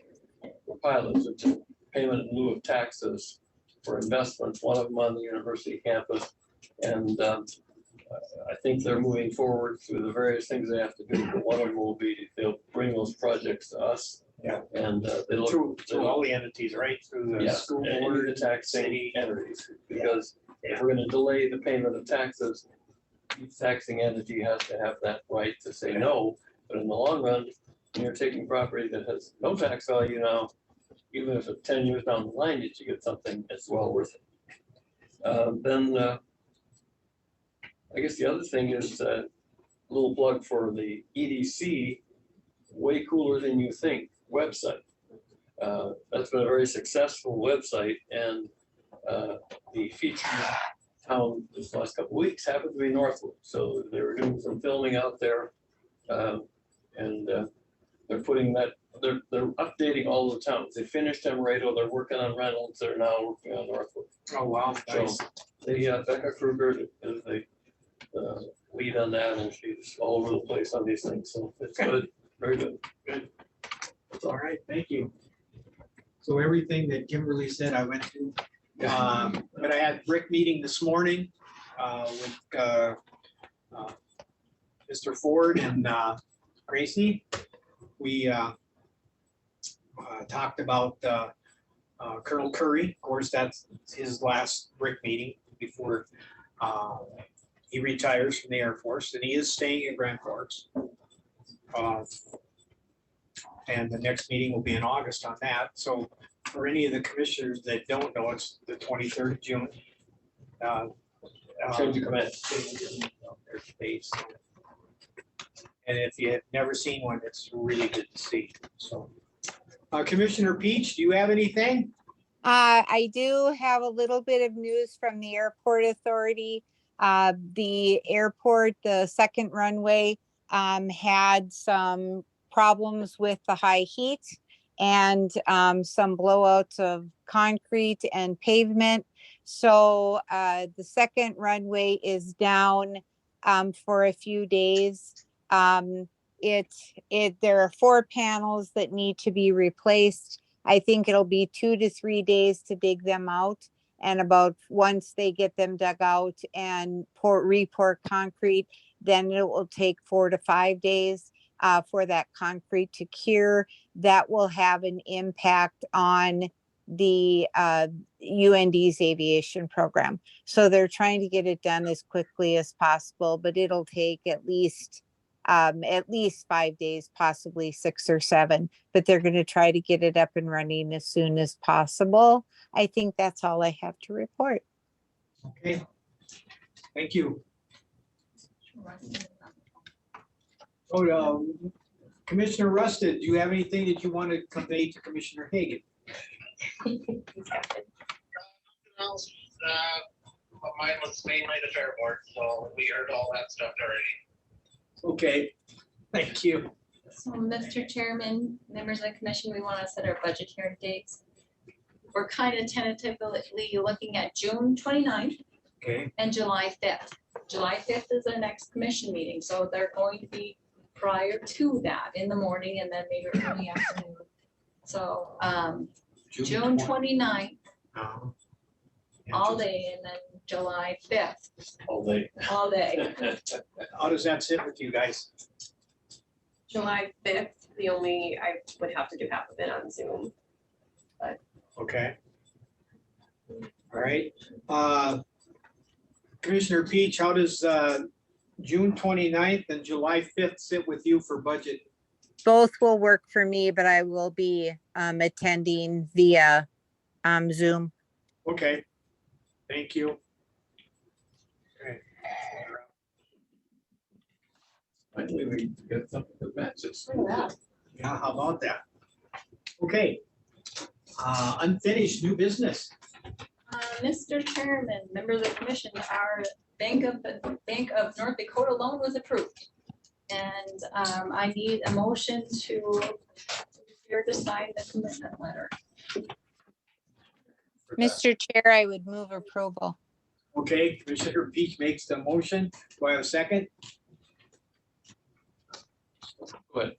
S6: for pilots, which is payment in lieu of taxes for investments, one of them on the university campus. And I think they're moving forward through the various things they have to do, but one of them will be, they'll bring those projects to us.
S3: Yeah.
S6: And they look.
S3: Through all the entities, right? Through the
S6: Yeah,
S3: school
S6: and
S3: board.
S6: the taxing entities, because if we're gonna delay the payment of taxes, each taxing entity has to have that right to say no, but in the long run, when you're taking property that has no tax value now, even if it's 10 years down the line, you should get something that's well worth it. Then I guess the other thing is a little plug for the EDC, Way Cooler Than You Think website. That's been a very successful website, and the featured town this last couple of weeks happened to be Northwood. So they were doing some filming out there, and they're putting that, they're updating all the towns. They finished Emerado, they're working on Reynolds, they're now working on Northwood.
S3: Oh, wow.
S6: So the Becca Kruger is the lead on that, and she's all over the place on these things, so it's good, very good.
S3: Good. That's all right, thank you. So everything that Kimberly said, I went to. But I had Rick meeting this morning with Mr. Ford and Gracie. We talked about Colonel Curry. Of course, that's his last Rick meeting before he retires from the Air Force, and he is staying in Grand Forks. And the next meeting will be in August on that. So for any of the commissioners that don't know, it's the 23rd of June.
S6: Change of command.
S3: Their space. And if you have never seen one, it's really good to see. So, Commissioner Peach, do you have anything?
S5: I do have a little bit of news from the airport authority. The airport, the second runway, had some problems with the high heat and some blowouts of concrete and pavement. So the second runway is down for a few days. There are 4 panels that need to be replaced. I think it'll be 2 to 3 days to dig them out. And about once they get them dug out and re-pour concrete, then it will take 4 to 5 days for that concrete to cure. That will have an impact on the UND's aviation program. So they're trying to get it done as quickly as possible, but it'll take at least 5 days, possibly 6 or 7, but they're going to try to get it up and running as soon as possible. I think that's all I have to report.
S3: Okay, thank you. Oh, Commissioner Rusted, do you have anything that you want to convey to Commissioner Hagan?
S22: Mine was mainly the fair board, so we heard all that stuff already.
S3: Okay, thank you.
S4: So, Mr. Chairman, members of the commission, we want to set our budget hearing dates. We're kind of tentatively looking at June 29th
S3: Okay.
S4: and July 5th. July 5th is our next commission meeting, so they're going to be prior to that in the morning and then maybe early afternoon. So June 29th,
S3: Uh-huh.
S4: all day, and then July 5th,
S6: All day.
S4: all day.
S3: How does that sit with you guys?
S21: July 5th, I would have to do half of it on Zoom.
S3: Okay. All right. Commissioner Peach, how does June 29th and July 5th sit with you for budget?
S5: Both will work for me, but I will be attending via Zoom.
S3: Okay, thank you. Okay.
S6: Finally, we get something that matches.
S3: Yeah, how about that? Okay. Unfinished new business.
S4: Mr. Chairman, members of the commission, our Bank of North Dakota loan was approved. And I need a motion to sign the commitment letter.
S5: Mr. Chair, I would move approval.
S3: Okay, Commissioner Peach makes the motion. Do I have a second?
S6: Good.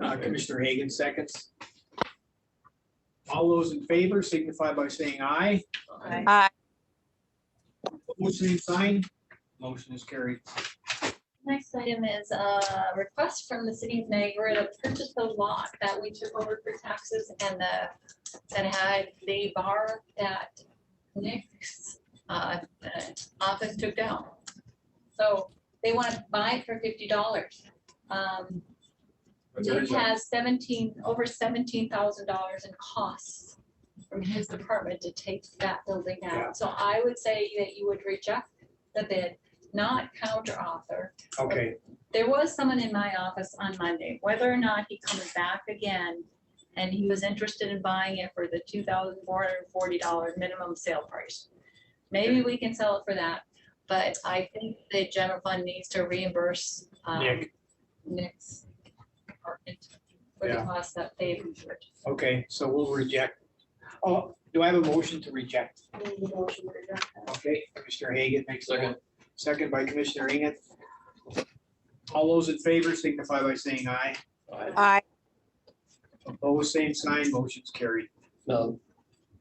S3: Commissioner Hagan seconds. All those in favor signify by saying aye.
S5: Aye.
S3: Motion signed. Motion is carried.
S4: Next item is a request from the city of Niagara to purchase the lot that we took over for taxes and that had the bar that Nick's office took down. So they want to buy it for $50. Nick has over $17,000 in costs from his department to take that building down. So I would say that you would reject the bid, not counter offer.
S3: Okay,
S4: There was someone in my office on Monday, whether or not he comes back again, and he was interested in buying it for the $2,440 minimum sale price. Maybe we can sell it for that, but I think the general fund needs to reimburse Nick's department for the
S3: Yeah.
S4: cost that they've incurred.
S3: okay, so we'll reject. Oh, do I have a motion to reject? Okay, Commissioner Hagan makes a second by Commissioner Inget. All those in favor signify by saying aye.
S5: Aye.
S3: Opposed, same sign, motion's carried.
S6: Now,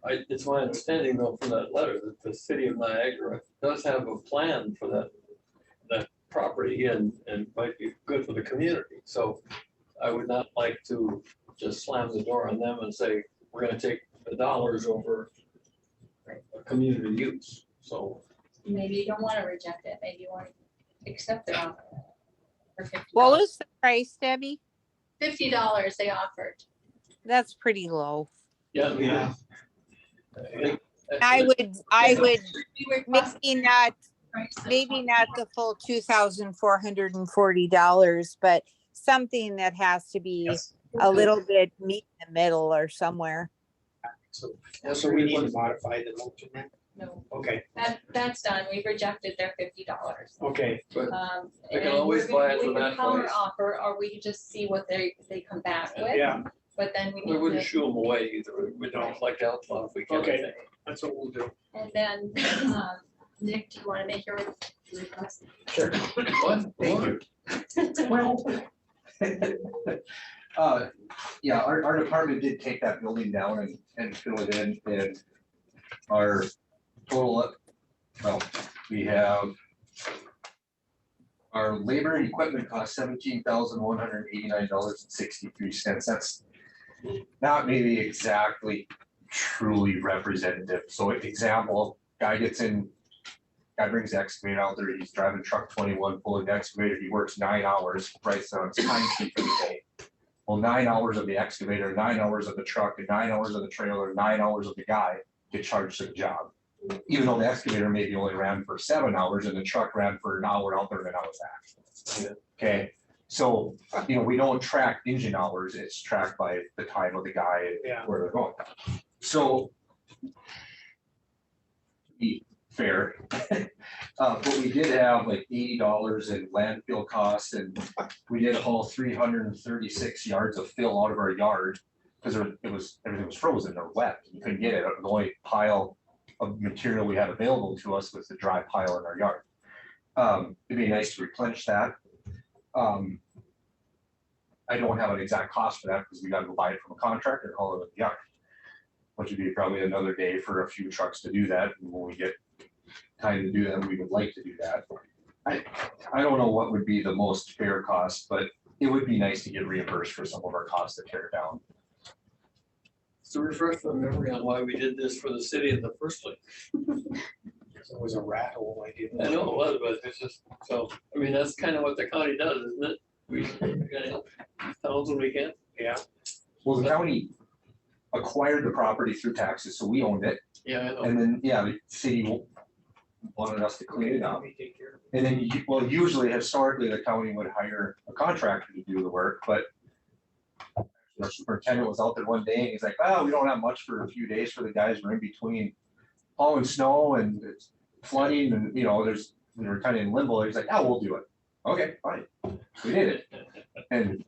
S6: it's my understanding though from that letter that the city of Niagara does have a plan for that property and might be good for the community. So I would not like to just slam the door on them and say, we're gonna take the dollars over a community use. So
S4: Maybe you don't want to reject it, maybe you want to accept the offer. For $50.
S5: What was the price, Debbie?
S4: $50 they offered.
S5: That's pretty low.
S6: yeah.
S5: I would,
S4: We request-
S5: maybe not the full $2,440, but something that has to be a little bit meet in the middle or somewhere.
S3: So we need to modify the motion then?
S4: No,
S3: Okay,
S4: that's done. We rejected their $50.
S3: okay.
S6: But they can
S4: And
S6: always
S4: we're
S6: buy it
S4: we
S6: for
S4: can
S6: that
S4: counter
S6: price.
S4: offer, or we can just see what they come back with.
S3: Yeah,
S4: But then we
S6: We
S4: need
S6: wouldn't
S4: to,
S6: shoo them away either. We don't like outlaw if we can.
S3: Okay. that's what we'll do.
S4: and then, Nick, do you want to make your request?
S15: Sure.
S6: What?
S15: Thank you. Well. Yeah, our department did take that building down and fill it in, and our total, well, we have our labor and equipment cost $17,189.63. That's not maybe exactly truly representative. So example, guy brings the excavator out there, he's driving truck 21, pulling the excavator, he works 9 hours, writes down his time sheet for the day. Well, 9 hours of the excavator, 9 hours of the truck, and 9 hours of the trailer, 9 hours of the guy get charged for the job. Even though the excavator maybe only ran for 7 hours and the truck ran for an hour out there and an hour back. Okay, so, we don't track engine hours, it's tracked by the time of the guy and where they're going. So, to be fair, but we did have like $80 in landfill costs, and we did haul 336 yards of fill out of our yard because everything was frozen or wet. You couldn't get it. The only pile of material we had available to us was the dry pile in our yard. It'd be nice to replenish that. I don't have an exact cost for that because we got to go buy it from a contractor and haul it in the yard. which would be probably another day for a few trucks to do that. And when we get time to do them, we would like to do that. I don't know what would be the most fair cost, but it would be nice to get reimbursed for some of our costs to tear it down.
S6: So refresh my memory on why we did this for the city in the first place.
S3: It was a rat hole idea.
S6: I know it was, but it's just, so, I mean, that's kind of what the county does, isn't it? We gotta help towns when we can.
S3: Yeah.
S15: Well, the county acquired the property through taxes, so we owned it.
S6: Yeah, I know.
S15: And then, yeah, the city wanted us to clean it up. And then, well, usually historically, the county would hire a contractor to do the work, but the superintendent was out there one day and he's like, oh, we don't have much for a few days for the guys. We're in between hauling snow and it's flooding and, you know, we were kind of in limbo. He's like, oh, we'll do it. Okay, fine. We did it. And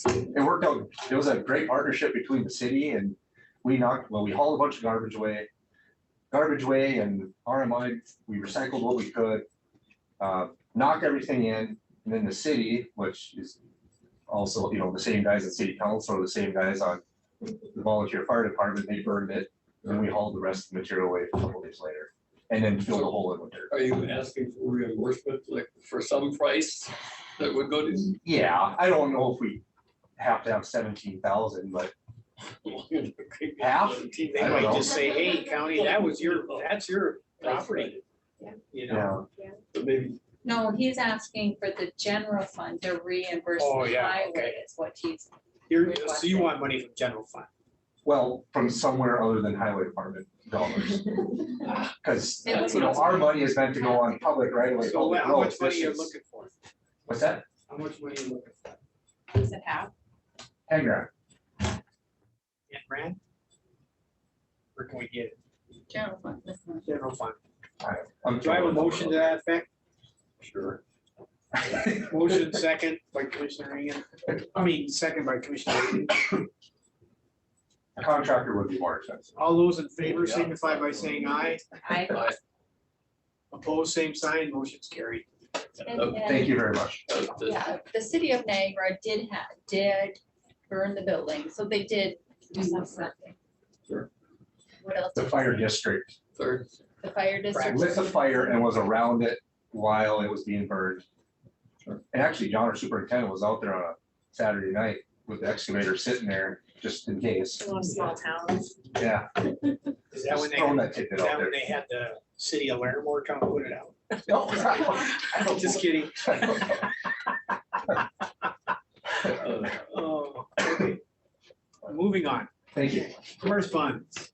S15: it worked out. It was a great partnership between the city and we hauled a bunch of garbage away and RMI, we recycled what we could, knocked everything in. And then the city, which is also, you know, the same guys at city council or the same guys on the volunteer fire department, they burned it. And we hauled the rest of the material away a couple days later and then filled the hole in with dirt.
S6: Are you asking for reimbursement, like for some price that would go to?
S15: Yeah, I don't know if we have to have 17,000, but half?
S3: They
S15: I don't
S3: might
S15: know.
S3: just say, hey, county, that's your property. You know?
S6: But maybe.
S4: No, he's asking for the general fund to reimburse
S3: Oh,
S4: the
S3: yeah,
S4: highway
S3: okay.
S4: is what he's.
S3: So you
S4: requesting.
S3: want money from general fund?
S15: Well, from somewhere other than highway department dollars. Because, you know, our money is meant to go on public right away.
S3: So
S15: public
S3: how much
S15: roads.
S3: money
S15: This
S3: are you
S15: is-
S3: looking for?
S15: What's that?
S3: How much money are you looking for?
S4: Is it half?
S15: 10 grand.
S3: 10 grand? Where can we get it?
S4: General fund. this one.
S3: General fund.
S15: I'm
S3: Do I have a motion to that effect?
S15: Sure.
S3: Motion second by Commissioner Regan. Second by Commissioner Regan.
S15: A contractor would be more expensive.
S3: All those in favor signify by saying aye.
S4: Aye.
S3: Opposed, same sign, motion's carried.
S15: Thank you very much.
S4: Yeah, the city of Niagara did burn the building, so they did do something.
S15: Sure.
S4: What else?
S15: The
S4: did
S15: fire
S4: they say?
S15: district
S4: The fire district.
S15: lit the fire and was around it while it was being burned. And actually, John, our superintendent, was out there on a Saturday night with the excavator sitting there just in case.
S21: Small towns.
S15: Yeah.
S3: Is that when they,
S15: Throwing
S3: had-
S15: that tidbit
S3: is
S15: out
S3: that when
S15: there.
S3: they had the city of Larimore come put it out?
S15: No, I don't-
S3: Just kidding. Oh, okay. Moving on.
S15: Thank you.
S3: Correspondence.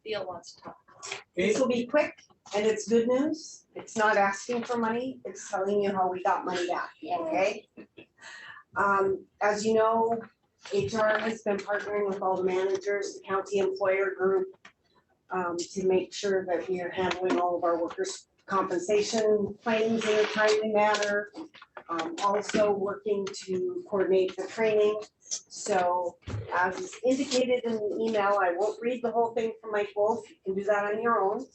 S4: Phil wants to talk.
S7: This will be quick and it's good news. It's not asking for money, it's telling you how we got money back, okay? As you know, HR has been partnering with all the managers, the county employer group, to make sure that we are handling all of our workers' compensation claims in a timely manner. Also working to coordinate the training. So as is indicated in the email, I won't read the whole thing from Mike Wolf, you can do that on your own.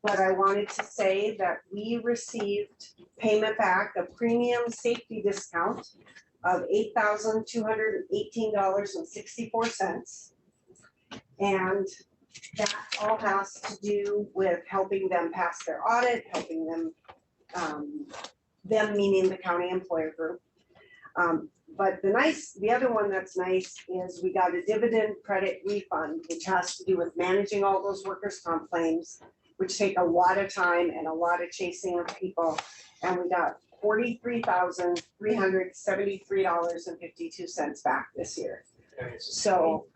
S7: But I wanted to say that we received payment back, a premium safety discount of $8,218.64. And that all has to do with helping them pass their audit, helping them, them meaning the county employer group. But the other one that's nice is we got a dividend credit refund, which has to do with managing all those workers' comp claims, which take a lot of time and a lot of chasing of people. And we got $43,373.52 back this year. So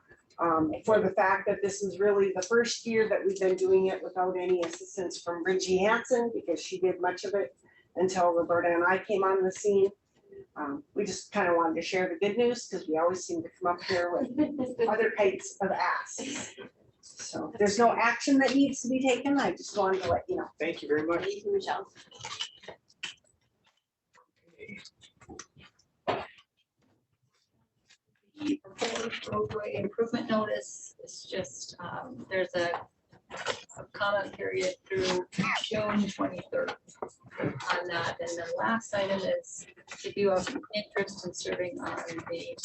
S7: for the fact that this is really the first year that we've been doing it without any assistance from Bridgie Hansen, because she did much of it until Roberta and I came on the scene. We just kind of wanted to share the good news because we always seem to come up here with other kinds of asks. So there's no action that needs to be taken. I just wanted to let you know.
S3: Thank you very much.
S21: Thank you, Michelle.
S4: The proposed roadway improvement notice is just, there's a comment period through June 23rd on that. And the last item is if you have interest in serving on the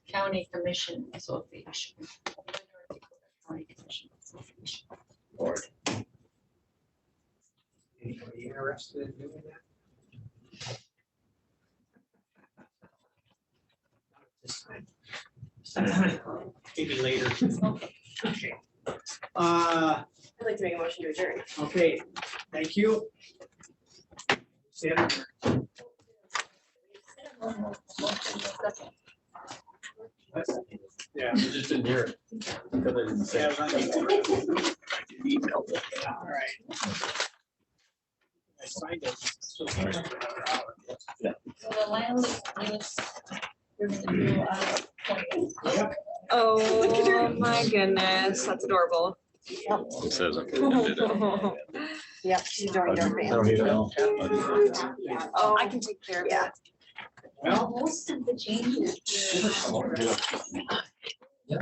S4: County Commission Association. County Commission Association Board.
S3: Anybody interested in doing that? This time. Maybe later. Okay.
S21: I'd like to make a motion to adjourn.
S3: Okay, thank you. Stand adjourned. Yeah.
S6: You just didn't hear it. Because I didn't say it.
S3: All right. I signed it.
S4: So the land use, we're gonna do, 20th.
S21: Oh, my goodness, that's adorable.
S2: It says.
S7: Yep, she joined our
S2: I don't
S7: family.
S2: need to know.
S21: Oh, I can take care of that.
S3: Well.
S4: Most of the changes.
S2: Yeah.